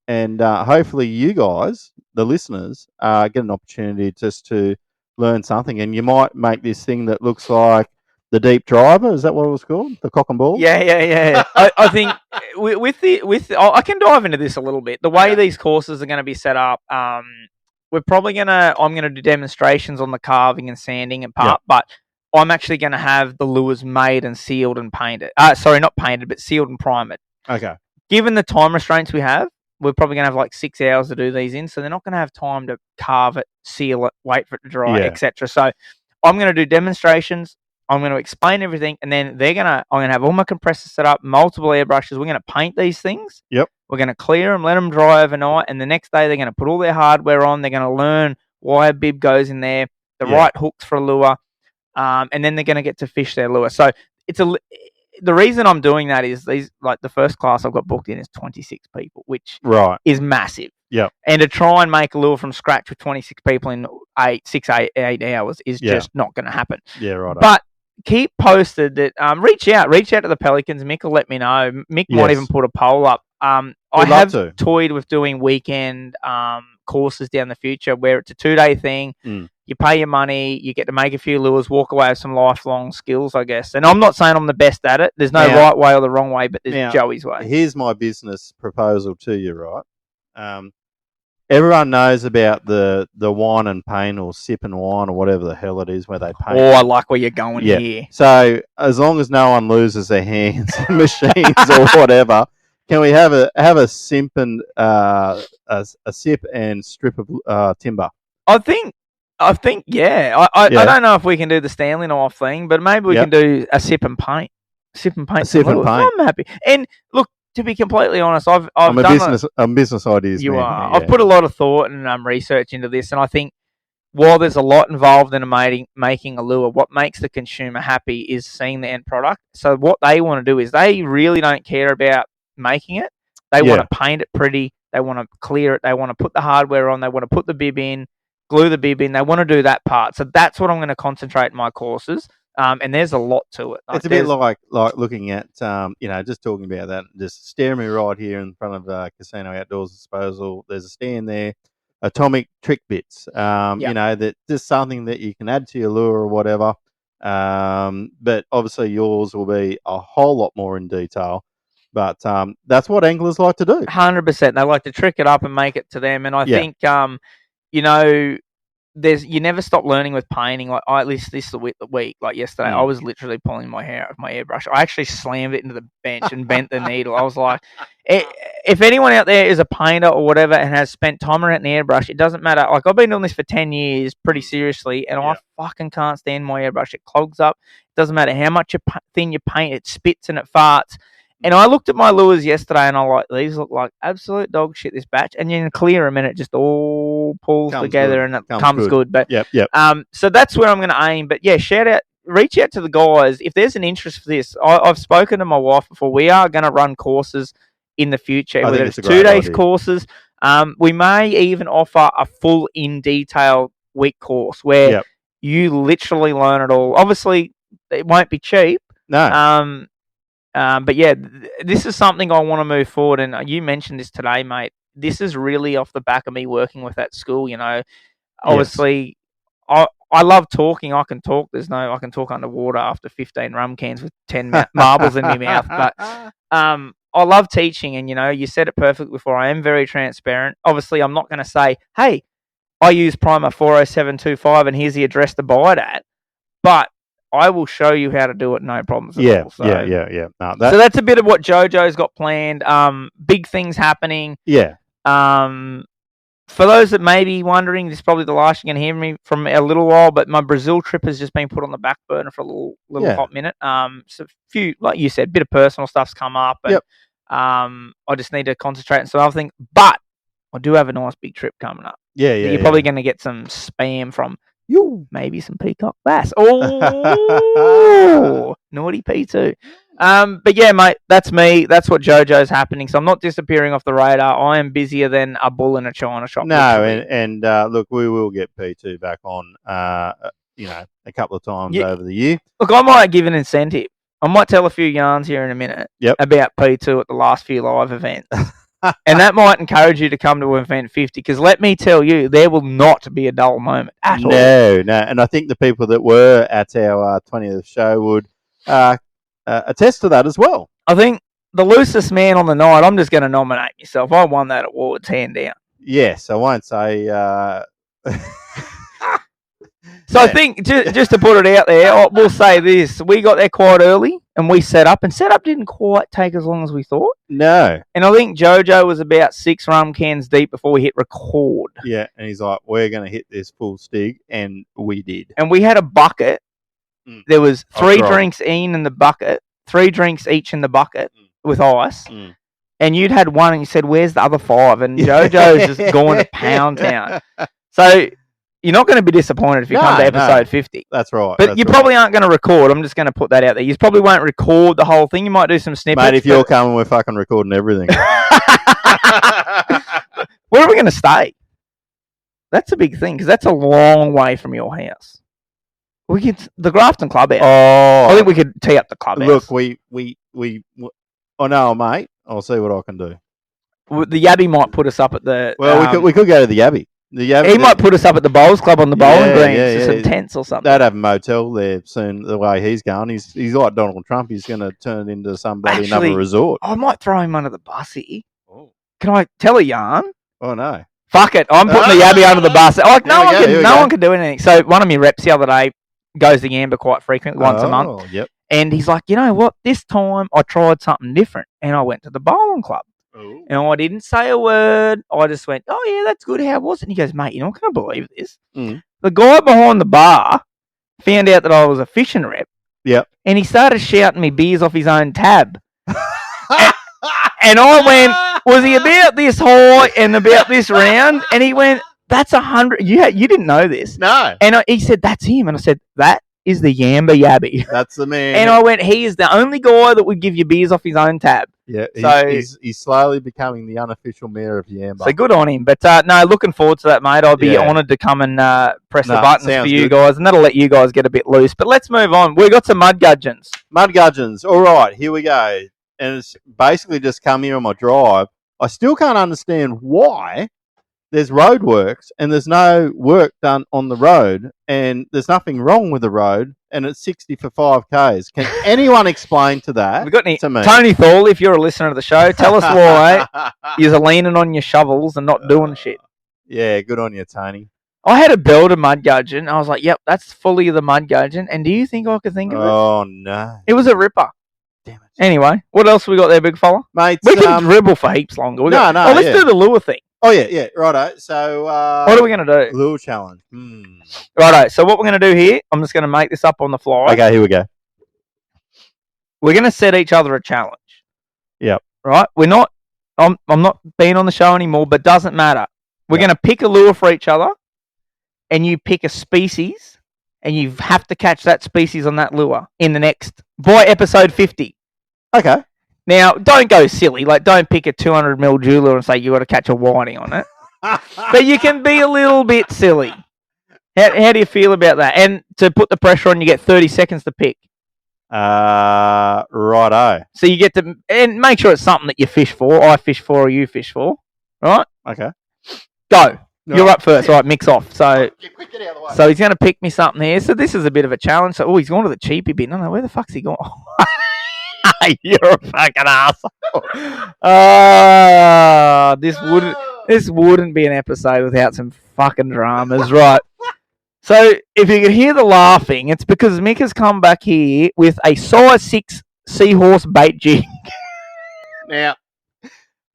and hopefully you guys, the listeners, get an opportunity just to learn something, and you might make this thing that looks like the deep driver. Is that what it was called? The cock and ball? Yeah. I think I can dive into this a little bit. The way these courses are going to be set up, I'm going to do demonstrations on the carving and sanding and part, but I'm actually going to have the lures made and sealed and painted. Sorry, not painted, but sealed and primed. Okay. Given the time restraints we have, we're probably going to have like 6 hours to do these in, so they're not going to have time to carve it, seal it, wait for it to dry, etc. So I'm going to do demonstrations. I'm going to explain everything, and then I'm going to have all my compressors set up, multiple airbrushes. We're going to paint these things. Yep. We're going to clear them, let them dry overnight, and the next day they're going to put all their hardware on. They're going to learn why a bib goes in there, the right hooks for a lure, and then they're going to get to fish their lure. So the reason I'm doing that is the first class I've got booked in is 26 people, which is massive. Yeah. And to try and make a lure from scratch with 26 people in 8 hours is just not going to happen. Yeah, right. But keep posted that reach out to the Pelicans. Mick will let me know. Mick might even put a poll up. I have toyed with doing weekend courses down the future where it's a 2-day thing. You pay your money, you get to make a few lures, walk away with some lifelong skills, I guess. And I'm not saying I'm the best at it. There's no right way or the wrong way, but there's Joey's way. Here's my business proposal to you, right? Everyone knows about the wine and paint or sip and wine or whatever the hell it is where they paint. Oh, I like where you're going here. So as long as no one loses their hands in machines or whatever, can we have a sip and a sip and strip of timber? I think I don't know if we can do the Stanley knife thing, but maybe we can do a sip and paint. Sip and paint. I'm happy. And look, to be completely honest, I'm business ideas. You are. I've put a lot of thought and research into this, and I think while there's a lot involved in making a lure, what makes the consumer happy is seeing the end product. So what they want to do is they really don't care about making it. They want to paint it pretty. They want to clear it. They want to put the hardware on. They want to put the bib in, glue the bib in. They want to do that part. So that's what I'm going to concentrate in my courses. And there's a lot to it. It's a bit like looking at, just talking about that, just staring me right here in front of Casino Outdoors Disposal. There's a stand there, atomic trick bits, that just something that you can add to your lure or whatever. But obviously yours will be a whole lot more in detail. But that's what anglers like to do. 100%. They like to trick it up and make it to them. And I think, you know, you never stop learning with painting. Like at least this week, like yesterday, I was literally pulling my hair out of my airbrush. I actually slammed it into the bench and bent the needle. I was like, if anyone out there is a painter or whatever and has spent time around the airbrush, it doesn't matter. Like I've been doing this for 10 years pretty seriously, and I fucking can't stand my airbrush. It clogs up. It doesn't matter how much thin you paint, it spits and it farts. And I looked at my lures yesterday, and I like, these look like absolute dog shit, this batch. And you clear them, and it just all pulls together, and it comes good. But so that's where I'm going to aim. But yeah, reach out to the guys if there's an interest for this. I've spoken to my wife before. We are going to run courses in the future, whether it's 2 days courses. We may even offer a full in detail week course where you literally learn it all. Obviously, it won't be cheap. No. But yeah, this is something I want to move forward. And you mentioned this today, mate. This is really off the back of me working with that school. You know, obviously, I love talking. I can talk. I can talk underwater after 15 rum cans with 10 marbles in my mouth. But I love teaching. And you know, you said it perfectly before. I am very transparent. Obviously, I'm not going to say, "Hey, I use primer 40725, and here's the address to buy it at." But I will show you how to do it, no problems at all. So, No, so that's a bit of what JoJo's got planned. Big things happening. Yeah. For those that may be wondering, this is probably the last you're going to hear me from a little while, but my Brazil trip has just been put on the back burner for a little hot minute. So a few, like you said, bit of personal stuff's come up, and I just need to concentrate on some other things. But I do have a nice big trip coming up. You're probably going to get some spam from you, maybe some peacock bass. Oh, naughty P2. But yeah, mate, that's me. That's what JoJo's happening. So I'm not disappearing off the radar. I am busier than a bull in a china shop. No, and look, we will get P2 back on, you know, a couple of times over the year. Look, I might give an incentive. I might tell a few yarns here in a minute about P2 at the last few live events. And that might encourage you to come to event 50, because let me tell you, there will not be a dull moment at all. No. And I think the people that were at our 20th show would attest to that as well. I think the loosest man on the night, I'm just going to nominate myself. I won that award, hands down. Yes, I won't say... So I think, just to put it out there, we'll say this. We got there quite early, and we set up. And setup didn't quite take as long as we thought. No. And I think JoJo was about 6 rum cans deep before we hit record. Yeah, and he's like, we're going to hit this full stig, and we did. And we had a bucket. There was 3 drinks in the bucket, 3 drinks each in the bucket with ice. And you'd had one, and you said, where's the other 5? And JoJo's just going to Pound Town. So... you're not going to be disappointed if you come to episode 50. That's right. But you probably aren't going to record. I'm just going to put that out there. You probably won't record the whole thing. You might do some snippets. Mate, if you're coming, we're fucking recording everything. Where are we going to stay? That's a big thing, because that's a long way from your house. We could the Grafton Clubhouse. Oh, I think we could tee up the clubhouse. Look, I know, mate. I'll see what I can do. The Yabby might put us up at the... Well, we could go to the Yabby. He might put us up at the Bowls Club on the bowling greens, some tents or something. They'd have a motel there soon. The way he's going, he's like Donald Trump. He's going to turn into somebody another resort. I might throw him under the bus here. Oh. Can I tell a yarn? Oh no! Fuck it! I'm putting the Yabby under the bus. Like no one can do anything. So one of my reps the other day goes to Yamba quite frequently, once a month. Yep. And he's like, you know what? This time I tried something different, and I went to the bowling club. Ooh. And I didn't say a word. I just went, oh, yeah, that's good. How was it? And he goes, mate, you're not going to believe this. The guy behind the bar found out that I was a fishing rep. Yep. And he started shouting me beers off his own tab. and I went, was he about this high and about this round? And he went, that's 100. You didn't know this. No. And he said, that's him. And I said, that is the Yamba Yabby. That's the man. And I went, he is the only guy that would give you beers off his own tab. Yeah, so he's slowly becoming the unofficial mayor of Yamba. So good on him. But no, looking forward to that, mate. I'll be honoured to come and press the buttons for you guys, and that'll let you guys get a bit loose. But let's move on. We've got some mud gudgeons. Mud gudgeons. All right, here we go. And it's basically just come here on my drive. I still can't understand why there's roadworks and there's no work done on the road, and there's nothing wrong with the road, and it's 60 for 5Ks. Can anyone explain to that? We got any? To me? Tony Thal, if you're a listener to the show, tell us why you're leaning on your shovels and not doing shit. Yeah, good on you, Tony. I had a belter mud gudgeon. I was like, yep, that's fully the mud gudgeon. And do you think I could think of it? Oh, no. It was a ripper. Damn it. Anyway, what else we got there, big fella? Mate, We can dribble for heaps longer. Let's do the lure thing. Oh, yeah, righto. So, what are we going to do? Lure challenge. Righto, so what we're going to do here, I'm just going to make this up on the fly. Okay, here we go. We're going to set each other a challenge. Yep. Right? I'm not being on the show anymore, but doesn't matter. We're going to pick a lure for each other, and you pick a species, and you have to catch that species on that lure by episode 50. Okay. Now, don't go silly. Like, don't pick a 200 mil jeweler and say you got to catch a whiting on it. But you can be a little bit silly. How do you feel about that? And to put the pressure on, you get 30 seconds to pick. Righto. So you get to, and make sure it's something that you fish for, I fish for, or you fish for. Right? Okay. Go. You're up first. All right, mix off. So, quick, get out of the way. So he's going to pick me something here. So this is a bit of a challenge. So, he's going to the cheapy bin. I don't know, where the fuck's he going? You're a fucking asshole. This wouldn't be an episode without some fucking dramas, right? So if you can hear the laughing, it's because Mick has come back here with a size 6 seahorse bait jig. Now,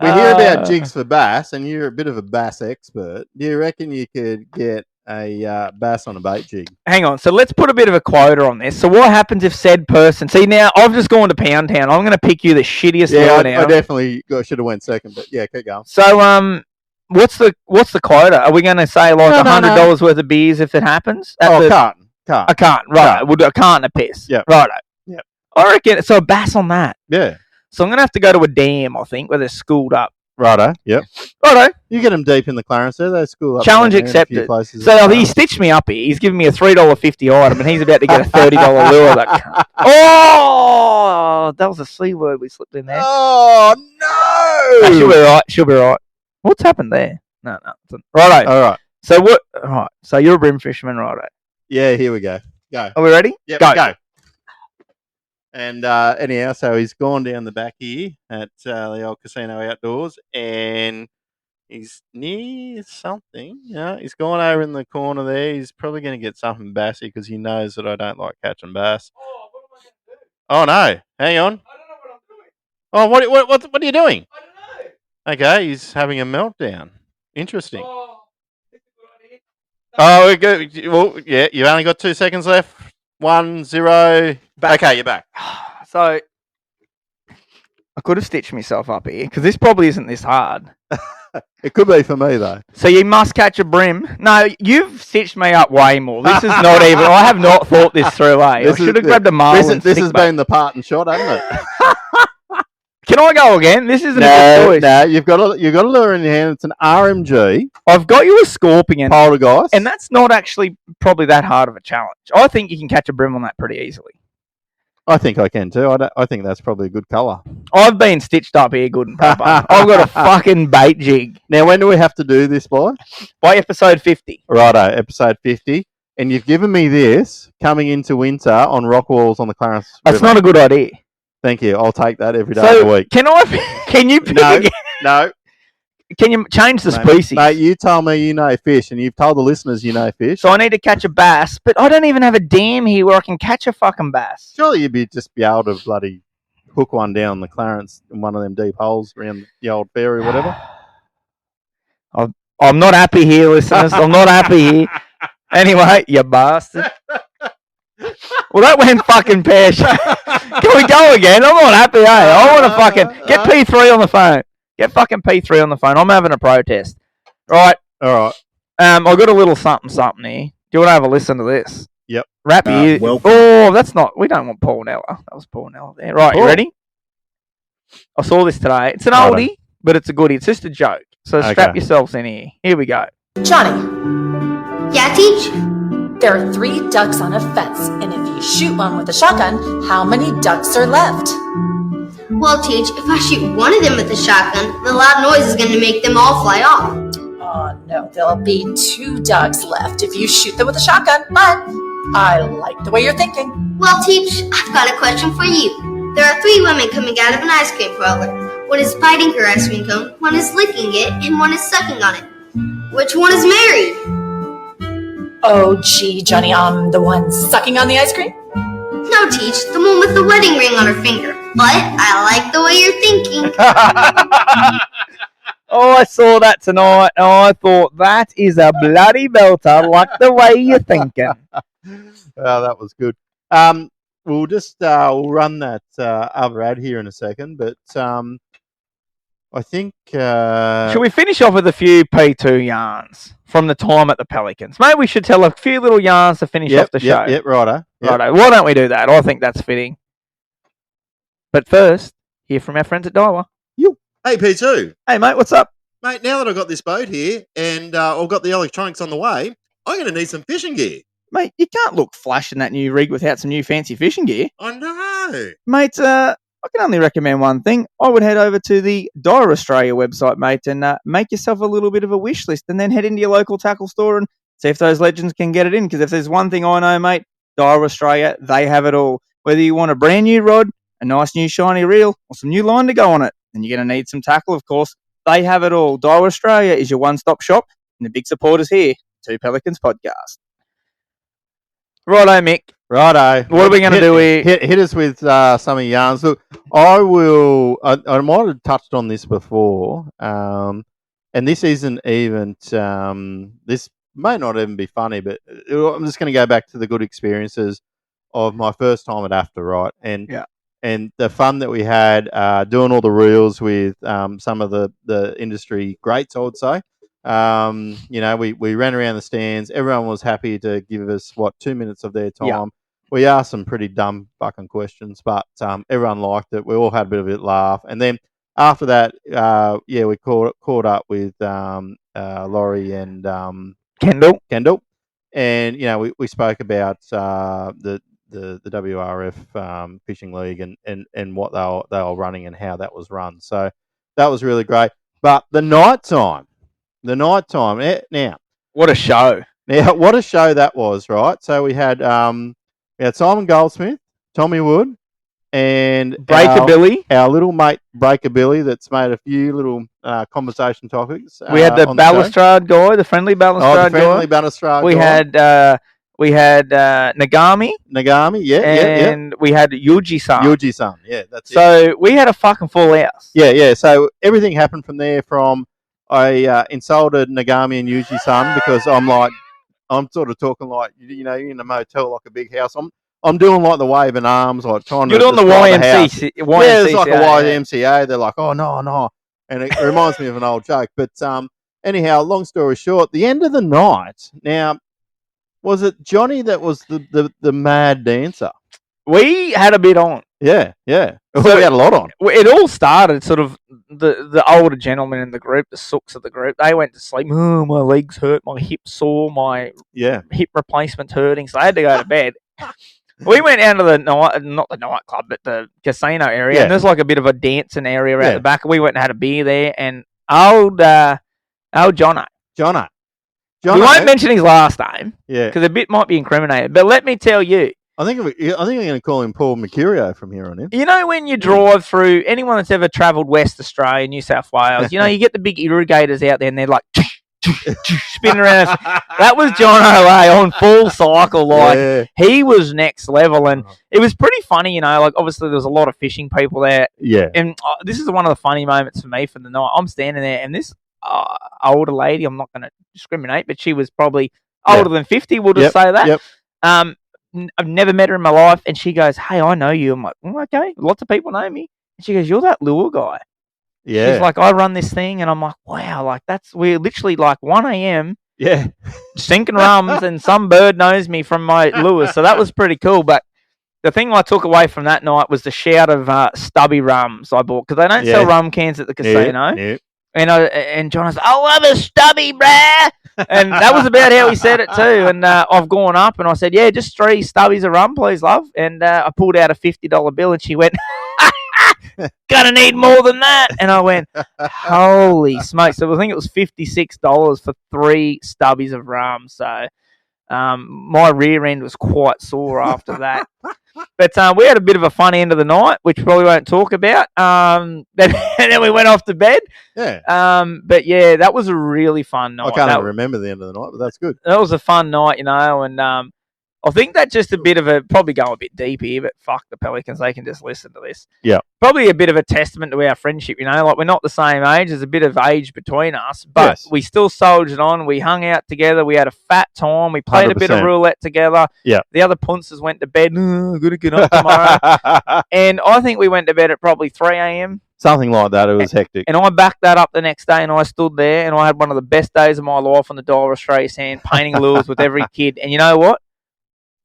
we hear about jigs for bass, and you're a bit of a bass expert. Do you reckon you could get a bass on a bait jig? Hang on. So let's put a bit of a quota on this. So what happens if said person... See, now, I've just gone to Pound Town. I'm going to pick you the shittiest lure now. I definitely should have went second, but yeah, keep going. So, what's the quota? Are we going to say like $100 worth of beers if it happens? Carton. A carton, right? We'll do a carton of piss. Yeah, right. Yeah, I reckon so. A bass on that. Yeah. So I'm going to have to go to a dam, I think, where they're schooled up. Righto. Yep. Righto. You get them deep in the Clarence there. They school up. Challenge accepted. So he stitched me up here. He's giving me a $3.50 item, and he's about to get a $30 lure. That oh, that was a C word we slipped in there. Oh no! She'll be right. She'll be right. What's happened there? No. Righto. All right. So what? All right. So you're a brim fisherman, righto? Yeah. Here we go. Go. Are we ready? Yep, go. And anyhow, so he's gone down the back here at the old casino outdoors, and he's near something. He's gone over in the corner there. He's probably going to get something bassy because he knows that I don't like catching bass. Oh, what am I going to do? Oh no! Hang on. I don't know what I'm doing. Oh, what are you doing? I don't know. Okay, he's having a meltdown. Interesting. Oh, this is a good idea. Oh, well, yeah, you've only got 2 seconds left. 1, 0. Back. Okay, you're back. So I could have stitched myself up here because this probably isn't this hard. It could be for me though. So you must catch a brim. No, you've stitched me up way more. This is not even. I have not thought this through. I should have grabbed a marlin. This has been the part and shot, hasn't it? Can I go again? This isn't a good choice. No, you've got a lure in your hand. It's an RMG. I've got you a scorpion. Poltergeist. And that's not actually probably that hard of a challenge. I think you can catch a brim on that pretty easily. I think I can too. I think that's probably a good colour. I've been stitched up here good and proper. I've got a fucking bait jig. Now, when do we have to do this by? By episode 50. Righto, episode 50. And you've given me this coming into winter on rock walls on the Clarence River. That's not a good idea. Thank you. I'll take that every day of the week. Can you pick again? No. Can you change the species? Mate, you tell me you know fish, and you've told the listeners you know fish. So I need to catch a bass, but I don't even have a dam here where I can catch a fucking bass. Surely you'd just be able to bloody hook one down the Clarence in one of them deep holes around the old ferry or whatever. I'm not happy here, listeners. I'm not happy here. Anyway, you bastard. Well, that went fucking pear-shaped. Can we go again? I'm not happy, I want to fucking... Get P3 on the phone. Get fucking P3 on the phone. I'm having a protest. Right. All right. I got a little something here. Do you want to have a listen to this? Yep. Wrap your ears. Oh, that's not... We don't want Paul Nella. That was Paul Nella there. Right, you ready? I saw this today. It's an oldie, but it's a goodie. It's just a joke. So strap yourselves in here. Here we go. Johnny. Yeah, Teach? There are 3 ducks on a fence, and if you shoot one with a shotgun, how many ducks are left? Well, Teach, if I shoot one of them with a shotgun, the loud noise is going to make them all fly off. Oh, no, there'll be 2 ducks left if you shoot them with a shotgun, but I like the way you're thinking. Well, Teach, I've got a question for you. There are 3 women coming out of an ice cream parlor. One is biting her ice cream cone, one is licking it, and one is sucking on it. Which one is married? Oh, gee, Johnny, the one sucking on the ice cream? No, Teach, the one with the wedding ring on her finger. But I like the way you're thinking. Oh, I saw that tonight. Oh, I thought that is a bloody belter. Like the way you're thinking. Oh, that was good. We'll just we'll run that other ad here in a second, but I think Should we finish off with a few P2 yarns from the time at the Pelicans? Maybe we should tell a few little yarns to finish off the show. Yep, righto. Yep. Righto. Why don't we do that? I think that's fitting. But first, hear from our friends at Daiwa. Hey, P2. Hey, mate, what's up? Mate, now that I've got this boat here and I've got the electronics on the way, I'm going to need some fishing gear. Mate, you can't look flash in that new rig without some new fancy fishing gear. I know. Mate, I can only recommend one thing. I would head over to the Daiwa Australia website, mate, and make yourself a little bit of a wish list and then head into your local tackle store and see if those legends can get it in. Because if there's one thing I know, mate, Daiwa Australia, they have it all. Whether you want a brand new rod, a nice new shiny reel, or some new line to go on it, and you're going to need some tackle, of course. They have it all. Daiwa Australia is your one-stop shop, and the big supporters here, Two Pelicans Podcast. Righto, Mick. Righto. What are we going to do here? Hit us with some of your yarns. Look, I might have touched on this before, and this isn't even, this may not even be funny, but I'm just going to go back to the good experiences of my first time at AFTA, right? And the fun that we had doing all the reels with some of the industry greats, I would say. We ran around the stands. Everyone was happy to give us, 2 minutes of their time. Yeah. We asked some pretty dumb fucking questions, but everyone liked it. We all had a bit of a laugh. And then after that, we caught up with Laurie and Kendall. And, we spoke about the WRF fishing league and what they were running and how that was run. So that was really great. But the night time, now. What a show. Now, what a show that was, right? So we had Simon Goldsmith, Tommy Wood, and Breakabilly. Our little mate Breakabilly that's made a few little conversation topics. We had the balustrade guy, the friendly balustrade guy. We had Nagami. And we had Yuji-san. Yeah, that's it. So we had a fucking full house. Yeah. So everything happened from there. I insulted Nagami and Yuji-san because I'm sort of talking like, you're in a motel, like a big house. I'm doing like the waving arms, like trying You're to. You're doing the YMCA. Yeah, it's like a YMCA. They're like, oh, no. And it reminds me of an old joke. But anyhow, long story short, the end of the night. Now, was it Johnny that was the mad dancer? We had a bit on. Yeah. So we had a lot on. It all started sort of the older gentlemen in the group, the sooks of the group. They went to sleep. Oh, my legs hurt, my hips sore, my hip replacement's hurting. So I had to go to bed. We went down to not the nightclub, but the casino area, and there's like a bit of a dancing area out the back. We went and had a beer there, and old Jono. We won't mention his last name, because a bit might be incriminated. But let me tell you, I think I'm going to call him Paul Mercurio from here on in. You know, when you drive through, anyone that's ever travelled West Australia, New South Wales, you get the big irrigators out there, and they're like spinning around. That was John O'Leary on full cycle. He was next level, and it was pretty funny. Like obviously there was a lot of fishing people there. Yeah. And this is one of the funny moments for me for the night. I'm standing there, and this older lady, I'm not going to discriminate, but she was probably older than 50. We'll just say that. Yep. I've never met her in my life, and she goes, "Hey, I know you." I'm like, "Okay, lots of people know me." And she goes, "You're that lure guy." Yeah. She's like, "I run this thing," and I'm like, "Wow, like we're literally like 1 a.m. Yeah, sinking rums, and some bird knows me from my lures." So that was pretty cool. But the thing I took away from that night was the shout of stubby rums I bought, because they don't sell rum cans at the casino. Yeah. And John was like, "I love a stubby, bruh." And that was about how he said it too. And I've gone up and I said, "Yeah, just 3 stubbies of rum, please, love." And I pulled out a $50 bill, and she went, "Gonna need more than that." And I went, "Holy smokes!" So I think it was $56 for 3 stubbies of rum. So My rear end was quite sore after that. But we had a bit of a fun end of the night, which we probably won't talk about. And then we went off to bed. Yeah. But yeah, that was a really fun night. I can't even remember the end of the night, but that's good. That was a fun night, and I think that's just a bit of a, probably go a bit deep here, but fuck the Pelicans, they can just listen to this. Yeah. Probably a bit of a testament to our friendship, like we're not the same age, there's a bit of age between us, but we still soldiered on, we hung out together, we had a fat time, we played 100%. A bit of roulette together. Yeah. The other punsters went to bed, gotta get up tomorrow. And I think we went to bed at probably 3 a.m. Something like that. It was hectic. And I backed that up the next day, and I stood there, and I had one of the best days of my life on the Dial Australia Sand, painting lures with every kid. And you know what?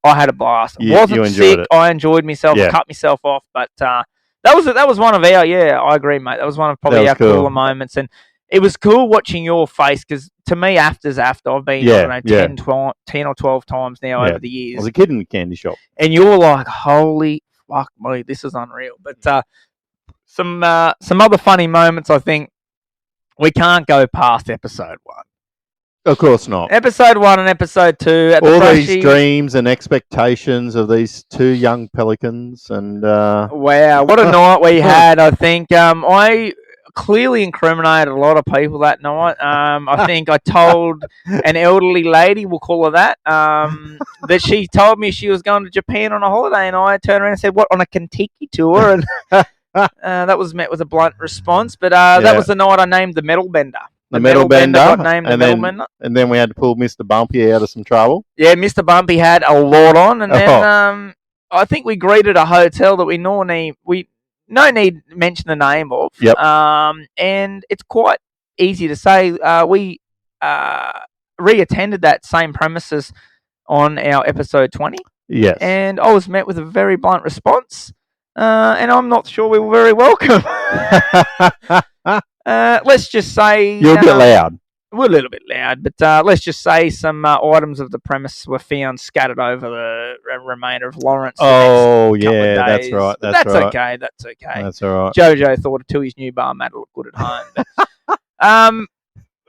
I had a blast. Wasn't sick. I enjoyed myself. I cut myself off. But that was one of our, I agree, mate. That was one of probably our cooler moments. And it was cool watching your face because to me, after's after. I've been, 10 or 12 times now over the years. I was a kid in the candy shop. And you're like, holy fuck me, this is unreal. But some other funny moments, I think we can't go past episode 1. Of course not. Episode 1 and episode 2. All these dreams and expectations of these 2 young Pelicans. And wow, what a night we had. I think I clearly incriminated a lot of people that night. I think I told an elderly lady, we'll call her that, that she told me she was going to Japan on a holiday, and I turned around and said, what, on a Kentucky tour? And that was met with a blunt response. But that was the night I named the Metal Bender. The metal bender, got named the metal bender. And then we had to pull Mr. Bumpy out of some trouble. Yeah, Mr. Bumpy had a lot on, and then I think we greeted a hotel that we no need to mention the name of. Yep. And it's quite easy to say we re-attended that same premises on our episode 20. Yes. And I was met with a very blunt response, and I'm not sure we were very welcome. Let's just say you're a bit loud. We're a little bit loud, but let's just say some items of the premise were found scattered over the remainder of Lawrence. Oh yeah, that's right. That's right. okay. That's okay. That's all right. Jojo thought to his new bar mat looked good at home. But,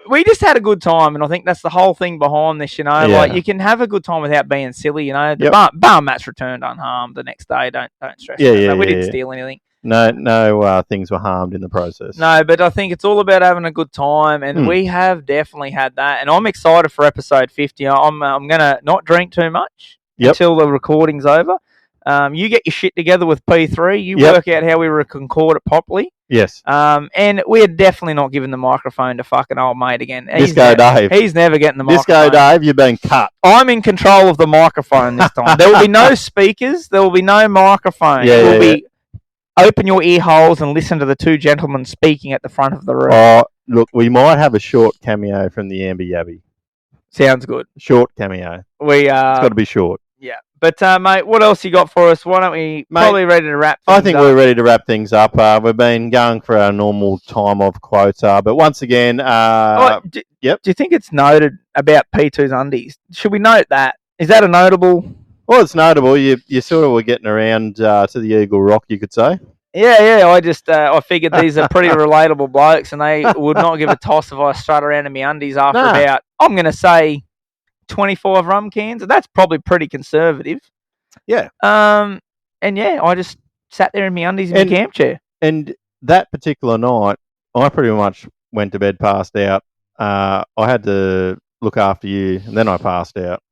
we just had a good time, and I think that's the whole thing behind this. Like you can have a good time without being silly. The bar mats returned unharmed the next day. Don't stress. We didn't steal anything. No things were harmed in the process. No, but I think it's all about having a good time, and we have definitely had that. And I'm excited for episode 50. I'm gonna not drink too much until the recording's over. You get your shit together with P3. You work out how we record it properly. Yes. And we're definitely not giving the microphone to fucking old mate again. Dave. He's never getting the microphone. Disco Dave, you've been cut. I'm in control of the microphone this time. There will be no speakers. There will be no microphone. Open your ear holes and listen to the 2 gentlemen speaking at the front of the room. Oh, look, we might have a short cameo from the Amber Yabby. Sounds good. Short cameo. It's got to be short. Yeah. But, mate, what else you got for us? Why don't we probably ready to wrap things up? I think we're ready to wrap things up. We've been going for our normal time of quota. But once again... do you think it's noted about P2's undies? Should we note that? Is that a notable... Well, it's notable. You sort of were getting around to the Eagle Rock, you could say. Yeah. I just I figured these are pretty relatable blokes, and they would not give a toss if I strut around in my undies after about, I'm going to say, 25 rum cans. That's probably pretty conservative. Yeah. And I just sat there in my undies in my camp chair. And that particular night, I pretty much went to bed, passed out. I had to look after you, and then I passed out.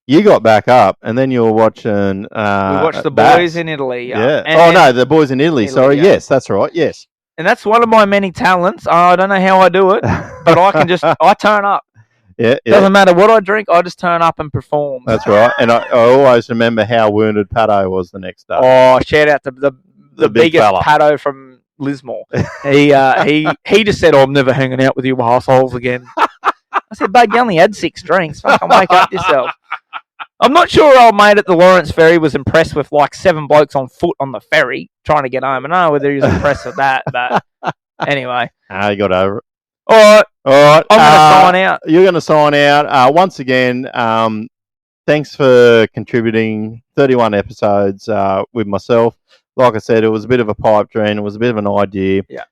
You got back up, and then you were watching... we watched The Boys in Italy. Yeah. The Boys in Italy. Sorry. Yeah. Yes, that's right. Yes. And that's one of my many talents. I don't know how I do it, but I turn up. Yeah. Doesn't matter what I drink, I just turn up and perform. That's right. And I always remember how wounded Pato was the next day. Oh, shout out to the biggest Pato from Lismore. He just said, I'm never hanging out with you assholes again. I said, bud, you only had 6 drinks. Fucking wake up yourself. I'm not sure old mate at the Lawrence Ferry was impressed with 7 blokes on foot on the ferry trying to get home. I don't know whether he was impressed with that, but anyway. He got over it. All right. I'm going to sign out. You're going to sign out. Once again, thanks for contributing 31 episodes with myself. Like I said, it was a bit of a pipe dream. It was a bit of an idea. Yeah.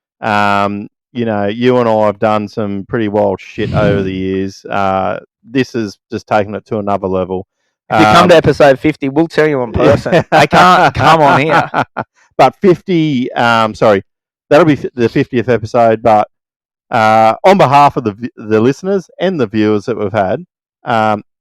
You and I have done some pretty wild shit over the years. this has just taken it to another level. If you come to episode 50, we'll tell you in person. They can't come on here. But 50, that'll be the 50th episode. But on behalf of the listeners and the viewers that we've had,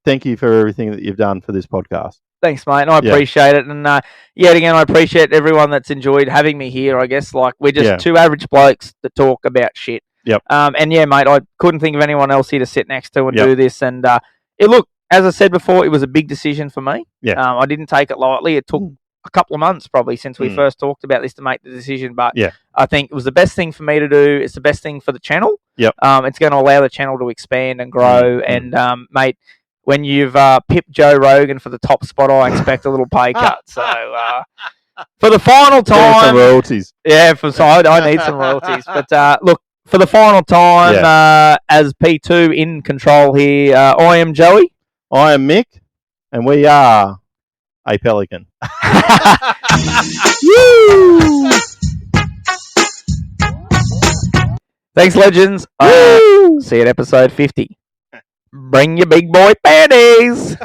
thank you for everything that you've done for this podcast. Thanks, mate. And I appreciate it. And yet again, I appreciate everyone that's enjoyed having me here. I guess we're just two average blokes that talk about shit. Yep. And yeah, mate, I couldn't think of anyone else here to sit next to and do this. And look, as I said before, it was a big decision for me. Yeah. I didn't take it lightly. It took a couple of months probably since we first talked about this to make the decision. But I think it was the best thing for me to do. It's the best thing for the channel. Yep. It's going to allow the channel to expand and grow. And mate, when you've pipped Joe Rogan for the top spot, I expect a little pay cut. So for the final time, some royalties. Yeah, I need some royalties. But look, for the final time, as P2 in control here, I am Joey. I am Mick, and we are a Pelican. Woo! Thanks, legends. See you at episode 50. Bring your big boy panties.